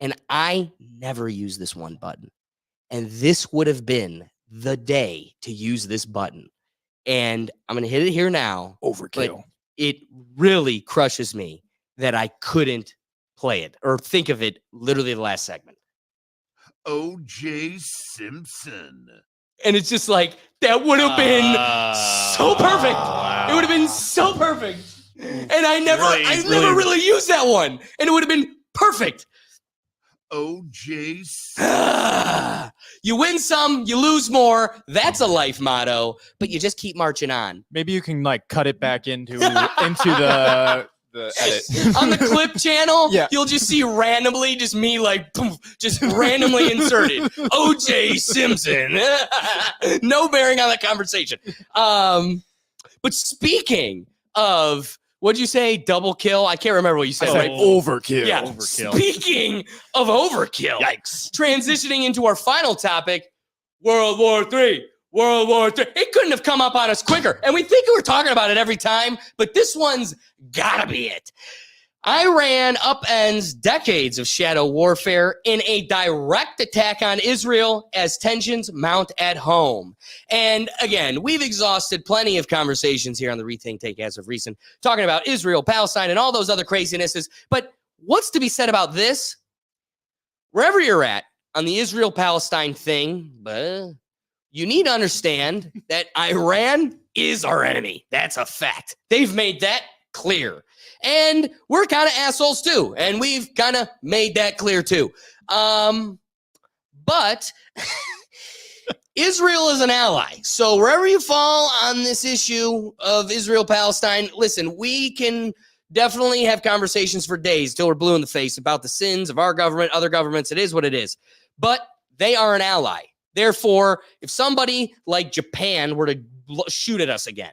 And I never use this one button. And this would have been the day to use this button. And I'm going to hit it here now. Overkill. It really crushes me that I couldn't play it or think of it literally the last segment. O.J. Simpson. And it's just like, that would have been so perfect. It would have been so perfect. And I never really used that one. And it would have been perfect. O.J. You win some, you lose more. That's a life motto, but you just keep marching on. Maybe you can like cut it back into the edit. On the clip channel, Yeah. you'll just see randomly just me like poof, just randomly inserted. O.J. Simpson. No bearing on the conversation. But speaking of, what'd you say? Double kill? I can't remember what you said. I said Right? overkill. Yeah. Overkill. Speaking of overkill. Yikes. Transitioning into our final topic, World War III. World War III. It couldn't have come up on us quicker. And we think we're talking about it every time, but this one's gotta be it. Iran upends decades of shadow warfare in a direct attack on Israel as tensions mount at home. And again, we've exhausted plenty of conversations here on the Rethink Take as of recent, talking about Israel, Palestine, and all those other crazinesses. But what's to be said about this? Wherever you're at on the Israel-Palestine thing, you need to understand that Iran is our enemy. That's a fact. They've made that clear. And we're kind of assholes too. And we've kind of made that clear too. But Israel is an ally. So wherever you fall on this issue of Israel-Palestine, listen, we can definitely have conversations for days till we're blue in the face about the sins of our government, other governments. It is what it is. But they are an ally. Therefore, if somebody like Japan were to shoot at us again,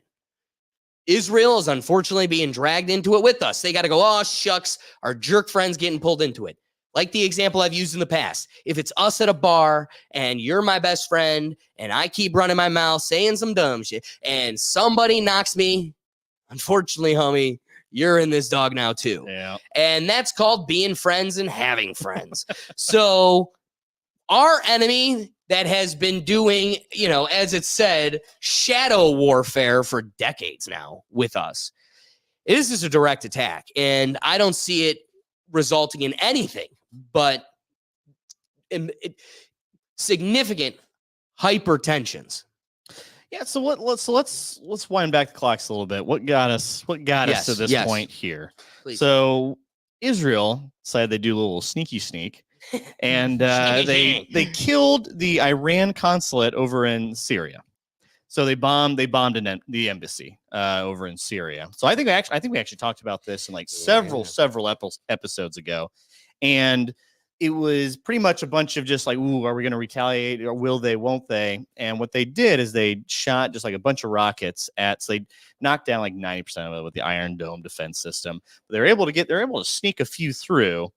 Israel is unfortunately being dragged into it with us. They got to go, oh, shucks, our jerk friends getting pulled into it. Like the example I've used in the past. If it's us at a bar and you're my best friend and I keep running my mouth saying some dumb shit and somebody knocks me, unfortunately, homie, you're in this dog now too. Yeah. And that's called being friends and having friends. So our enemy that has been doing, as it said, shadow warfare for decades now with us. This is a direct attack, and I don't see it resulting in anything but significant hypertensions. Yeah, so let's wind back the clocks a little bit. What got us to this point here? Please. So Israel decided they do a little sneaky sneak. And they killed the Iran consulate over in Syria. So they bombed the embassy over in Syria. So I think we actually talked about this in like several episodes ago, and it was pretty much a bunch of just like, ooh, are we going to retaliate or will they, won't they? And what they did is they shot just like a bunch of rockets so they knocked down like 90% of it with the Iron Dome defense system. But they're able to sneak a few through.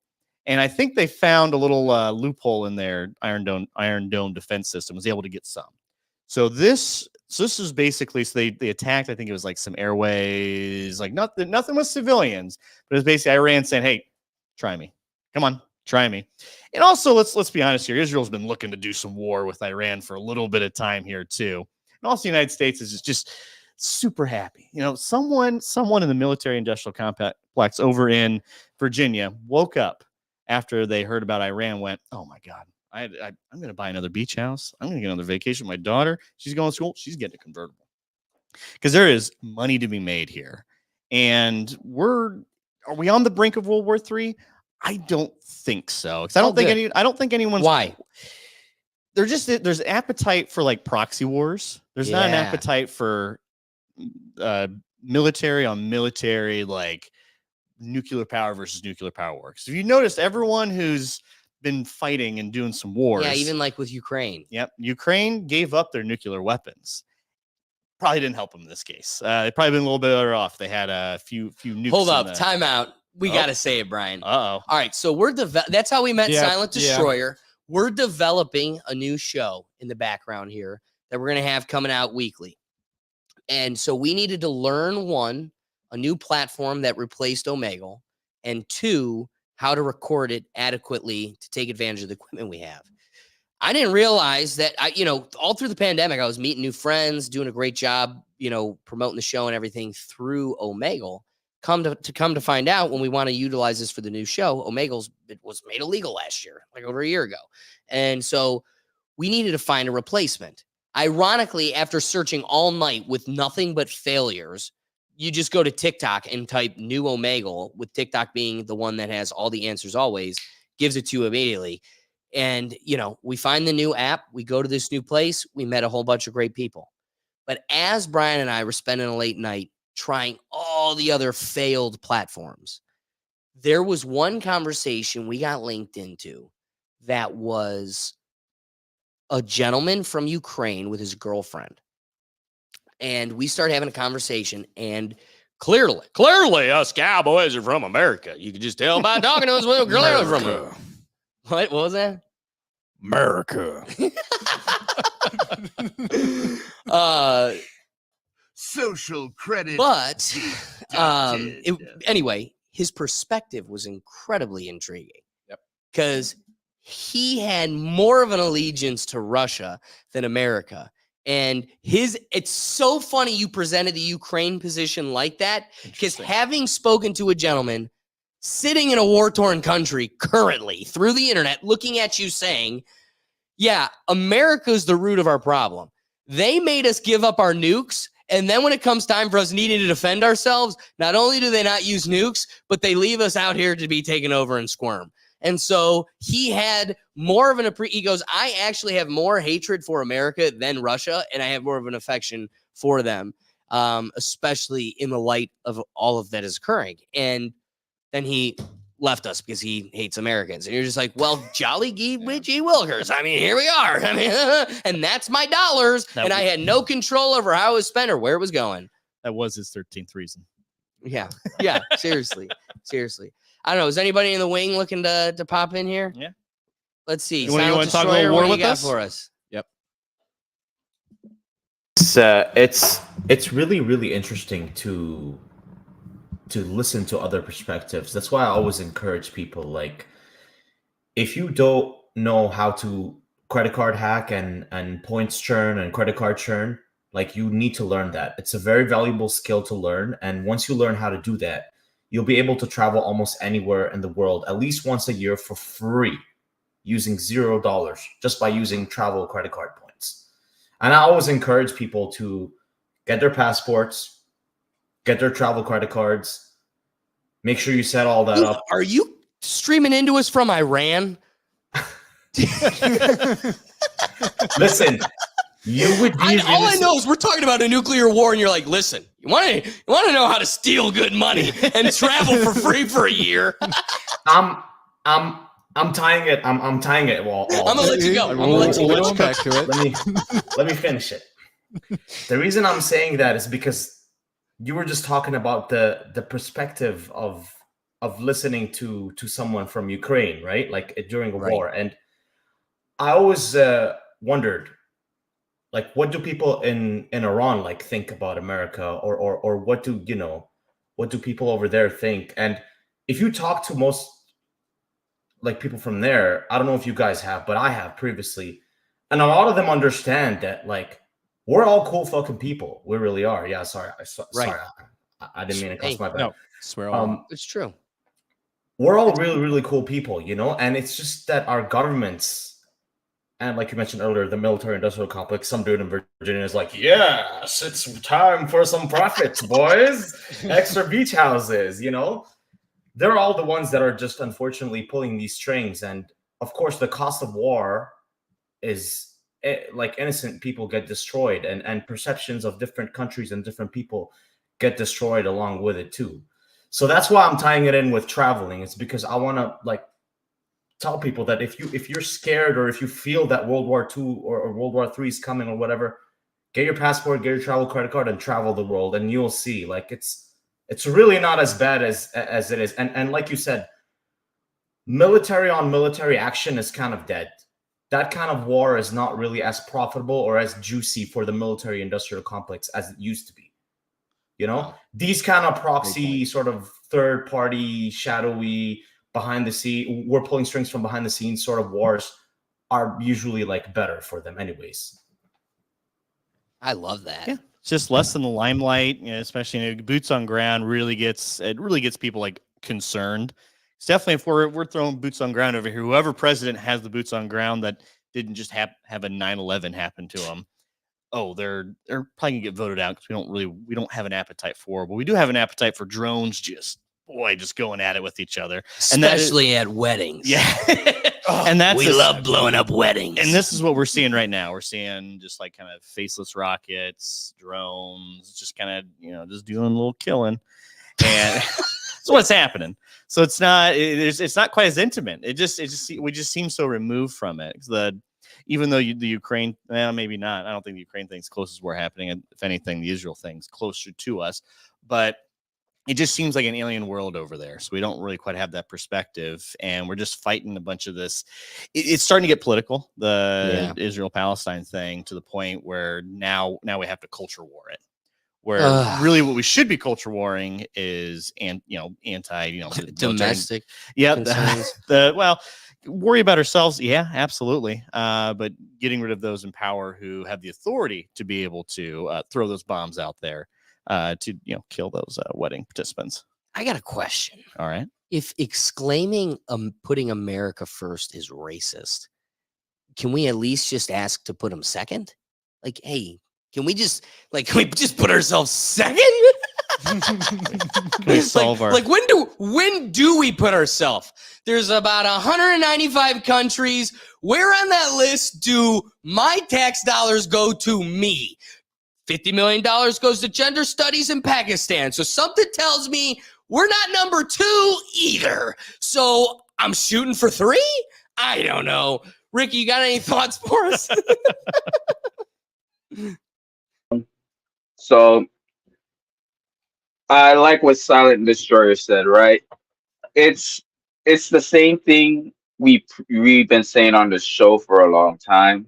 And I think they found a little loophole in their Iron Dome defense system, was able to get some. So this is basically, so they attacked, I think it was like some airways, like nothing with civilians, but it was basically Iran saying, hey, try me. Come on, try me. And also, let's be honest here, Israel's been looking to do some war with Iran for a little bit of time here too. And also the United States is just super happy. Someone in the military industrial complex over in Virginia woke up after they heard about Iran, went, oh my God, I'm going to buy another beach house. I'm going to get another vacation with my daughter. She's going to school. She's getting a convertible. Because there is money to be made here. And are we on the brink of World War III? I don't think so. Because I don't think anyone's. Why? There's appetite for like proxy wars. There's not an appetite for military on military, like nuclear power versus nuclear power works. If you notice, everyone who's been fighting and doing some wars. Yeah, even like with Ukraine. Yep. Ukraine gave up their nuclear weapons. Probably didn't help them in this case. They've probably been a little bit better off. They had a few nukes. Hold up, time out. We got to say it, Brian. Uh-oh. All right, so that's how we met Silent Destroyer. We're developing a new show in the background here that we're going to have coming out weekly. And so we needed to learn, one, a new platform that replaced Omegle, and two, how to record it adequately to take advantage of the equipment we have. I didn't realize that all through the pandemic, I was meeting new friends, doing a great job, promoting the show and everything through Omegle. Come to find out, when we want to utilize this for the new show, it was made illegal last year, like over a year ago. And so we needed to find a replacement. Ironically, after searching all night with nothing but failures, you just go to TikTok and type new Omegle, with TikTok being the one that has all the answers always, gives it to you immediately. And, we find the new app, we go to this new place, we met a whole bunch of great people. But as Brian and I were spending a late night trying all the other failed platforms, there was one conversation we got linked into that was a gentleman from Ukraine with his girlfriend. And we started having a conversation, and clearly us cowboys are from America. You can just tell by talking to us where we're from. What was that? America. Social credit. But anyway, his perspective was incredibly intriguing. Yep. Because he had more of an allegiance to Russia than America. And it's so funny you presented the Ukraine position like that, because having spoken to a gentleman sitting in a war-torn country currently through the internet, looking at you saying, yeah, America's the root of our problem. They made us give up our nukes. And then when it comes time for us needing to defend ourselves, not only do they not use nukes, but they leave us out here to be taken over and squirm. And so he had more of he goes, I actually have more hatred for America than Russia, and I have more of an affection for them, especially in the light of all of that is occurring. And then he left us because he hates Americans. And you're just like, well, jolly gee wilkers. I mean, here we are. I mean, and that's my dollars. And I had no control over how it was spent or where it was going. That was his 13th reason. Yeah. Yeah. Seriously. I don't know. Is anybody in the wing looking to pop in here? Yeah. Let's see. You want to talk about war with us? For us? Yep. It's really, really interesting to listen to other perspectives. That's why I always encourage people, like, if you don't know how to credit card hack and points churn and credit card churn, like, you need to learn that. It's a very valuable skill to learn. And once you learn how to do that, you'll be able to travel almost anywhere in the world, at least once a year for free, using $0 just by using travel credit card points. And I always encourage people to get their passports, get their travel credit cards, make sure you set all that up. Are you streaming into us from Iran? Listen, you would be. All I know is we're talking about a nuclear war, and you're like, listen, you want to know how to steal good money and travel for free for a year? I'm tying it. I'm tying it. Well, I'm gonna let you go. We'll back to it. Let me finish it. The reason I'm saying that is because you were just talking about the perspective of listening to someone from Ukraine, right? Like during a war, and I always wondered, like, what do people in Iran like think about America, or what do people over there think? And if you talk to most like people from there, I don't know if you guys have, but I have previously, and a lot of them understand that, like, we're all cool fucking people. We really are. Yeah, sorry, sorry, I didn't mean to cuss my bad. No, swear it's true. We're all really, really cool people, and it's just that our governments, and like you mentioned earlier, the military-industrial complex, some dude in Virginia is like, yes, it's time for some profits, boys. Extra beach houses, They're all the ones that are just unfortunately pulling these strings. And of course, the cost of war is like innocent people get destroyed, and perceptions of different countries and different people get destroyed along with it too. So that's why I'm tying it in with traveling. It's because I want to like tell people that if you're scared, or if you feel that World War II or World War III is coming or whatever, get your passport, get your travel credit card, and travel the world, and you'll see, like, it's really not as bad as it is. And like you said, military on military action is kind of dead. That kind of war is not really as profitable or as juicy for the military industrial complex as it used to be. These kind of proxy sort of third party, shadowy, behind the scene, we're pulling strings from behind the scenes sort of wars are usually like better for them anyways. I love that. Yeah. It's just less in the limelight, especially boots on ground really gets people like concerned. It's definitely, if we're throwing boots on ground over here, whoever president has the boots on ground that didn't just have a 9/11 happen to them, they're probably gonna get voted out because we don't have an appetite for, but we do have an appetite for drones just going at it with each other, especially at weddings. Yeah. And we love blowing up weddings. And this is what we're seeing right now. We're seeing just like kind of faceless rockets, drones, just kind of, just doing a little killing. And that's what's happening. So it's not quite as intimate. We just seem so removed from it. Even though the Ukraine, maybe not. I don't think the Ukraine thing's closest we're happening. And if anything, the Israel thing's closer to us. But it just seems like an alien world over there. So we don't really quite have that perspective. And we're just fighting a bunch of this. It's starting to get political, the Israel-Palestine thing, to the point where now we have to culture war it. Where really what we should be culture warring is anti domestic concerns. Worry about ourselves. Yeah, absolutely. But getting rid of those in power who have the authority to be able to throw those bombs out there to kill those wedding participants. I got a question. All right. If exclaiming putting America first is racist, can we at least just ask to put them second? Like, hey, can we just put ourselves second? When do we put ourselves? There's about 195 countries. Where on that list do my tax dollars go to me? $50 million goes to gender studies in Pakistan. So something tells me we're not number 2 either. So I'm shooting for 3? I don't know. Ricky, you got any thoughts for us? So I like what Silent Destroyer said, right? It's the same thing we've been saying on the show for a long time.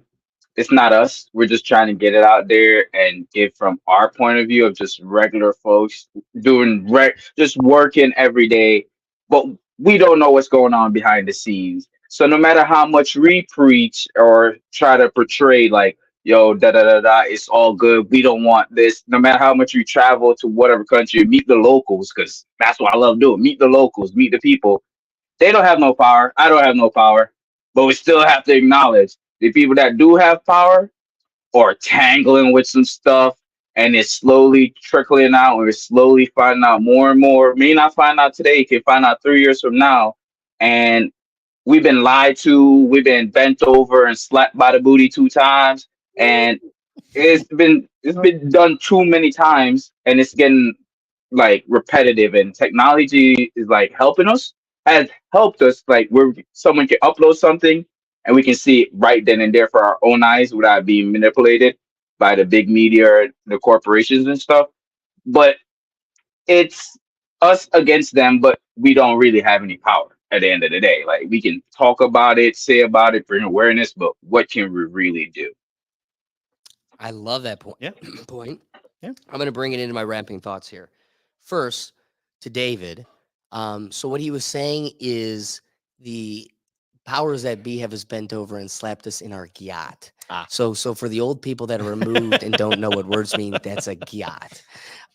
It's not us. We're just trying to get it out there and give from our point of view of just regular folks doing just working every day, but we don't know what's going on behind the scenes. So no matter how much we preach or try to portray like, yo, da da da da, it's all good. We don't want this. No matter how much you travel to whatever country, meet the locals, because that's what I love doing. Meet the locals, meet the people. They don't have no power. I don't have no power, but we still have to acknowledge the people that do have power are tangling with some stuff, and it's slowly trickling out, and we're slowly finding out more and more. May not find out today, you can find out 3 years from now. And we've been lied to, we've been bent over and slapped by the booty 2 times, and it's been done too many times, and it's getting like repetitive. And technology is like helping us, has helped us, like where someone can upload something and we can see it right then and there for our own eyes without being manipulated by the big media, the corporations and stuff. But it's us against them, but we don't really have any power at the end of the day. Like we can talk about it, say about it, bring awareness, but what can we really do? I love that point. Yeah. Yeah. I'm going to bring it into my wrapping thoughts here. First, to David. So what he was saying is the powers that be have us bent over and slapped us in our gyat. So for the old people that are removed and don't know what words mean, that's a gyat.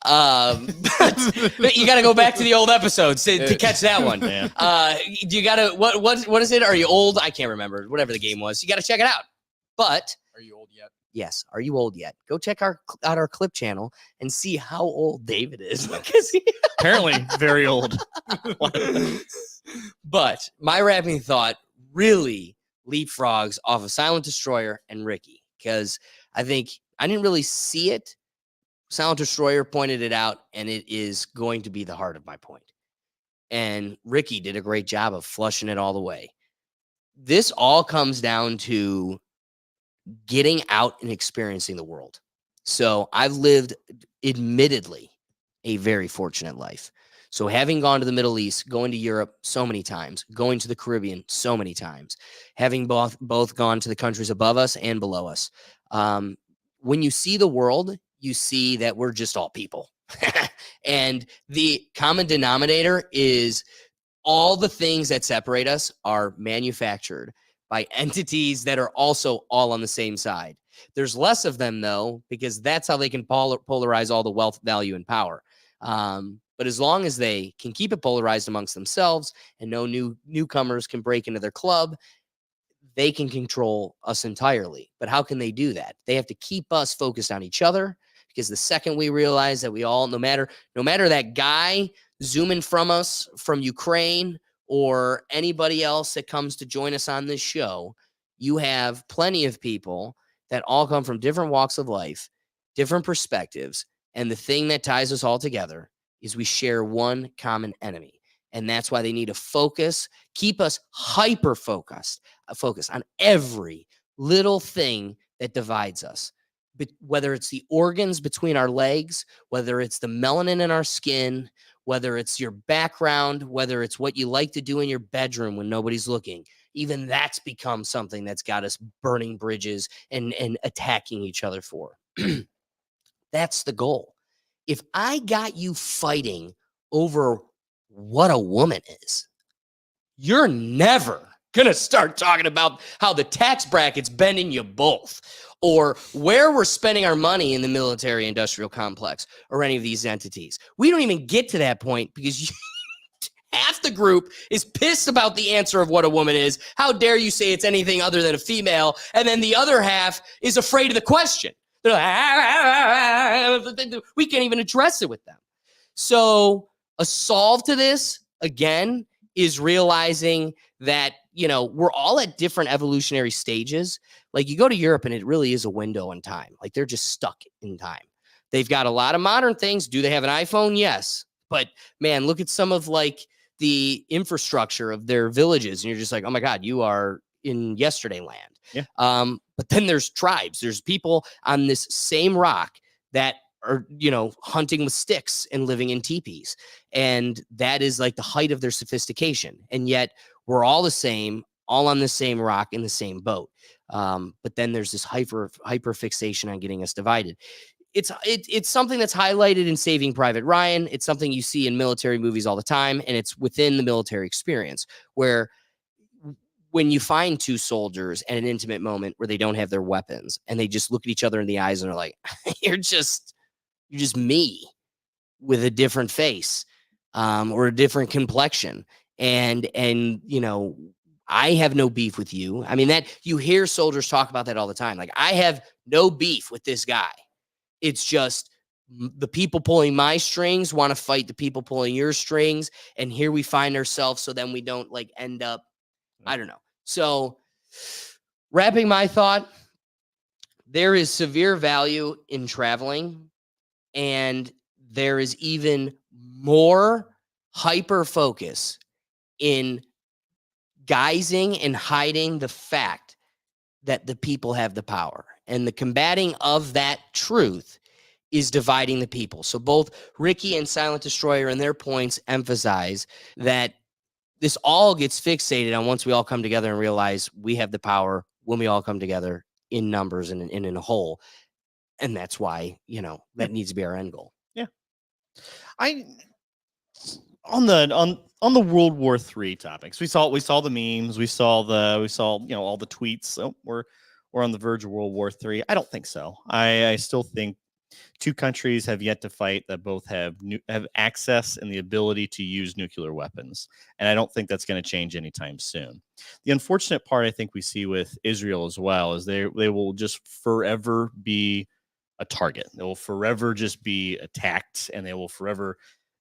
But you got to go back to the old episodes to catch that one. Yeah. You got to what is it? Are you old? I can't remember. Whatever the game was, you got to check it out. But are you old yet? Yes. Are you old yet? Go check out our clip channel and see how old David is. Apparently very old. But my wrapping thought really leapfrogs off of Silent Destroyer and Ricky, because I think I didn't really see it. Silent Destroyer pointed it out, and it is going to be the heart of my point. And Ricky did a great job of flushing it all the way. This all comes down to getting out and experiencing the world. So I've lived, admittedly, a very fortunate life. So having gone to the Middle East, going to Europe so many times, going to the Caribbean so many times, having both gone to the countries above us and below us. When you see the world, you see that we're just all people. And the common denominator is all the things that separate us are manufactured by entities that are also all on the same side. There's less of them, though, because that's how they can polarize all the wealth, value, and power. But as long as they can keep it polarized amongst themselves and no newcomers can break into their club, they can control us entirely. But how can they do that? They have to keep us focused on each other, because the second we realize that we all, no matter that guy zooming from us from Ukraine or anybody else that comes to join us on this show, you have plenty of people that all come from different walks of life, different perspectives. And the thing that ties us all together is we share one common enemy. And that's why they need to focus, keep us hyper focus on every little thing that divides us. But whether it's the organs between our legs, whether it's the melanin in our skin, whether it's your background, whether it's what you like to do in your bedroom when nobody's looking, even that's become something that's got us burning bridges and attacking each other for. That's the goal. if I got you fighting over what a woman is, you're never going to start talking about how the tax bracket's bending you both, or where we're spending our money in the military industrial complex or any of these entities. We don't even get to that point because half the group is pissed about the answer of what a woman is. How dare you say it's anything other than a female? And then the other half is afraid of the question. They're like, we can't even address it with them. So a solve to this, again, is realizing that, we're all at different evolutionary stages. Like, you go to Europe and it really is a window in time. Like, they're just stuck in time. They've got a lot of modern things. Do they have an iPhone? Yes. But man, look at some of the infrastructure of their villages. And you're just like, oh my God, you are in yesterday land. Yeah. But then there's tribes. There's people on this same rock that are, hunting with sticks and living in teepees. And that is like the height of their sophistication. And yet we're all the same, all on the same rock in the same boat. But then there's this hyper fixation on getting us divided. It's something that's highlighted in Saving Private Ryan. It's something you see in military movies all the time. And it's within the military experience where when you find two soldiers at an intimate moment where they don't have their weapons and they just look at each other in the eyes and are like, you're just me with a different face, or a different complexion. And I have no beef with you. I mean, that you hear soldiers talk about that all the time. Like, I have no beef with this guy. It's just the people pulling my strings want to fight the people pulling your strings. And here we find ourselves. So then we don't end up, I don't know. So wrapping my thought, there is severe value in traveling, and there is even more hyper focus in guising and hiding the fact that the people have the power. And the combating of that truth is dividing the people. So both Ricky and Silent Destroyer in their points emphasize that this all gets fixated on once we all come together and realize we have the power when we all come together in numbers and in a whole. And that's why, that needs to be our end goal. Yeah. On the World War III topics, we saw the memes, we saw all the tweets. So we're on the verge of World War III. I don't think so. I still think two countries have yet to fight that both have access and the ability to use nuclear weapons, and I don't think that's going to change anytime soon. The unfortunate part I think we see with Israel as well is they will just forever be a target. They will forever just be attacked, and they will forever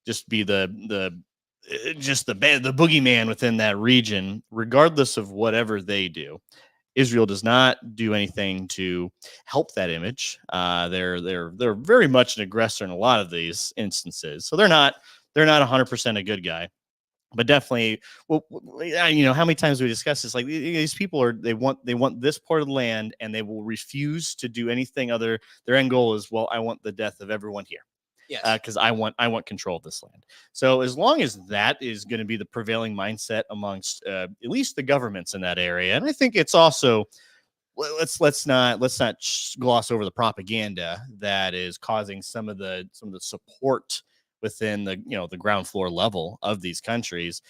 just be the boogeyman within that region, regardless of whatever they do. Israel does not do anything to help that image. They're very much an aggressor in a lot of these instances. So they're not 100% a good guy, but definitely. Well, how many times we discussed this? Like, these people they want this part of the land, and they will refuse to do anything other. Their end goal is, well, I want the death of everyone here. Yes. Because I want control of this land. So as long as that is going to be the prevailing mindset amongst at least the governments in that area, and I think it's also let's not gloss over the propaganda that is causing some of the support within the ground floor level of these countries.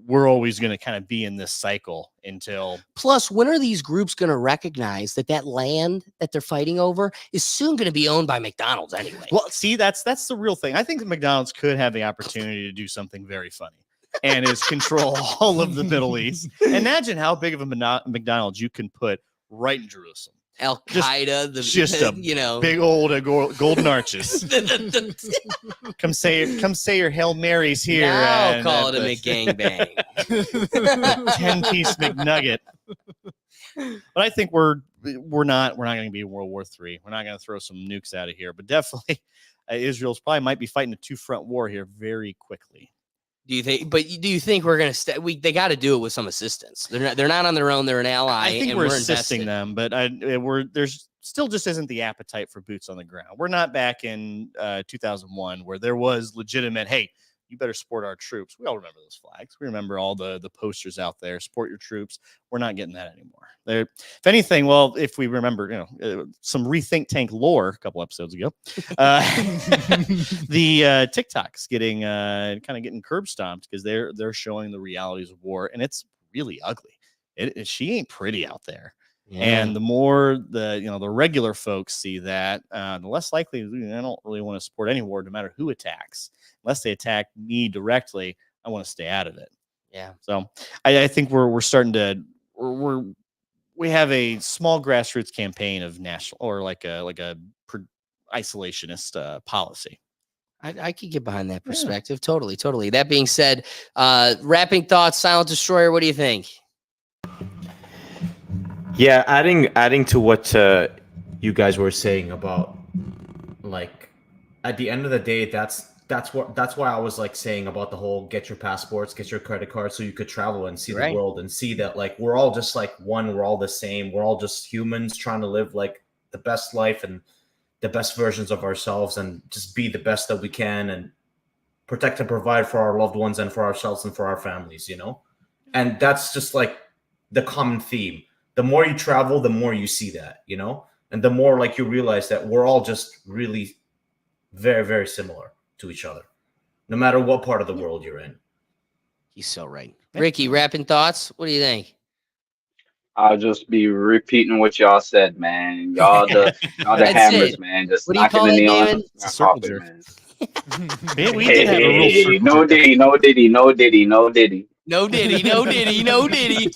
We're always going to kind of be in this cycle until. Plus, when are these groups going to recognize that land that they're fighting over is soon going to be owned by McDonald's anyway? Well, see, that's the real thing. I think that McDonald's could have the opportunity to do something very funny, and is control all of the Middle East. Imagine how big of a McDonald's you can put right in Jerusalem. Al Qaeda, big old golden arches. Come say your Hail Marys here. Now call it a McGangbang. 10-piece McNugget. But I think we're not going to be in World War III. We're not going to throw some nukes out of here. But definitely, Israel's probably might be fighting a two-front war here very quickly. Do you think? But do you think we're going to? They got to do it with some assistance. They're not on their own. They're an ally. I think and we're assisting them, but there's still just isn't the appetite for boots on the ground. We're not back in 2001 where there was legitimate. Hey, you better support our troops. We all remember those flags. We remember all the posters out there. Support your troops. We're not getting that anymore. If anything, well, if we remember, some Rethink Tank lore a couple episodes ago, the TikTok's getting kind of getting curb stomped because they're showing the realities of war, and it's really ugly. She ain't pretty out there. Yeah. And the more the regular folks see that, the less likely I don't really want to support any war, no matter who attacks. Unless they attack me directly, I want to stay out of it. Yeah. So I think we're starting to we have a small grassroots campaign of national or like a isolationist policy. I could get behind that perspective. Yeah. Totally. That being said, wrapping thoughts, Silent Destroyer, what do you think? Yeah, adding to what you guys were saying about, like, at the end of the day, that's why I was like saying about the whole get your passports, get your credit cards, so you could travel and see the world and see that like we're all just like one, we're all the same, we're all just humans trying to live like the best life and the best versions of ourselves and just be the best that we can and protect and provide for our loved ones and for ourselves and for our families, and that's just like the common theme. The more you travel, the more you see that, and the more like you realize that we're all just really very, very similar to each other, no matter what part of the world you're in. He's so right. Ricky, wrapping thoughts? What do you think? I'll just be repeating what y'all said, man. Y'all the hammers, man. Just knocking the nail on the carpet, man. We did have a real no diddy.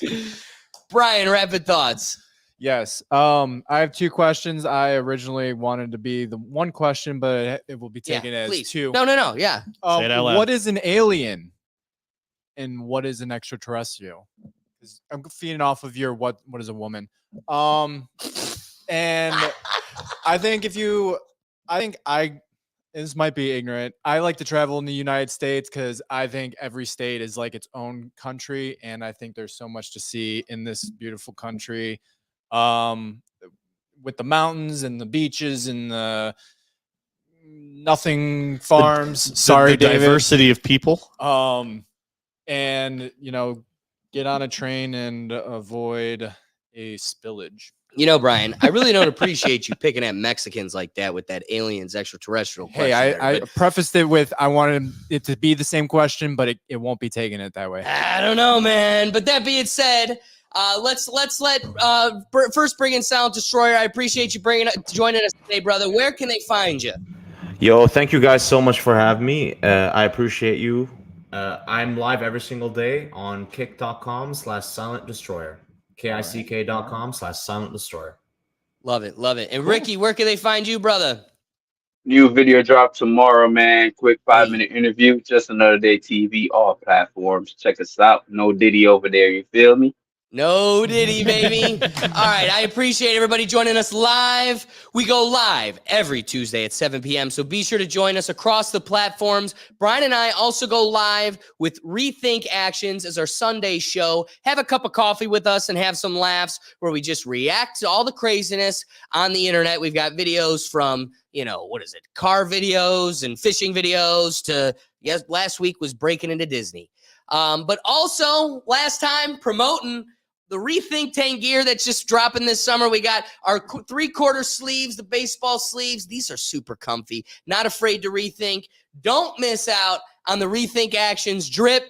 Brian, rapid thoughts. Yes. I have two questions. I originally wanted to be the one question, but it will be taken as please. two. No. Yeah. Say it out loud. What is an alien and what is an extraterrestrial? Because I'm feeding off of your what is a woman? And I think this might be ignorant. I like to travel in the United States because I think every state is like its own country. And I think there's so much to see in this beautiful country, with the mountains and the beaches and the nothing farms. The diversity of people. And, get on a train and avoid a spillage. Brian, I really don't appreciate you picking at Mexicans like that with that aliens extraterrestrial question. Hey, I prefaced it with I wanted it to be the same question, but it won't be taken it that way. I don't know, man. But that being said, let's let first bring in Silent Destroyer. I appreciate you joining us today, brother. Where can they find you? Yo, thank you guys so much for having me. I appreciate you. I'm live every single day on kick.com/Silent Destroyer. kick.com/Silent Destroyer. Love it. And Ricky, where can they find you, brother? New video drop tomorrow, man. Quick 5-minute interview. Just Another Day TV, all platforms. Check us out. No Diddy over there. You feel me? No Diddy, baby. All right. I appreciate everybody joining us live. We go live every Tuesday at 7 p.m. So be sure to join us across the platforms. Brian and I also go live with Rethink Actions as our Sunday show. Have a cup of coffee with us and have some laughs where we just react to all the craziness on the internet. We've got videos from, car videos and fishing videos to, last week was breaking into Disney. But also last time promoting the Rethink Tank gear that's just dropping this summer. We got our 3/4 sleeves, the baseball sleeves. These are super comfy. Not afraid to rethink. Don't miss out on the Rethink Actions drip.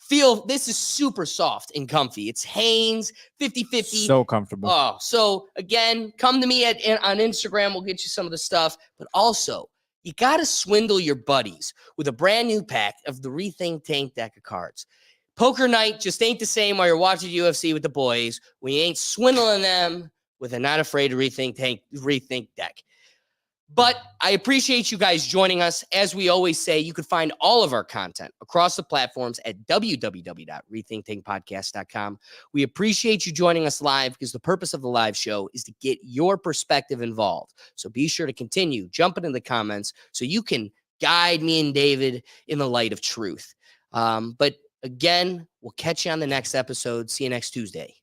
This is super soft and comfy. It's Hanes 50/50. So comfortable. Oh, so again, come to me on Instagram. We'll get you some of the stuff. But also, you got to swindle your buddies with a brand new pack of the Rethink Tank deck of cards. Poker night just ain't the same while you're watching UFC with the boys. We ain't swindling them with a Not Afraid to Rethink deck. But I appreciate you guys joining us. As we always say, you can find all of our content across the platforms at www.rethinktankpodcast.com. We appreciate you joining us live because the purpose of the live show is to get your perspective involved. So be sure to continue jumping in the comments so you can guide me and David in the light of truth. But again, we'll catch you on the next episode. See you next Tuesday.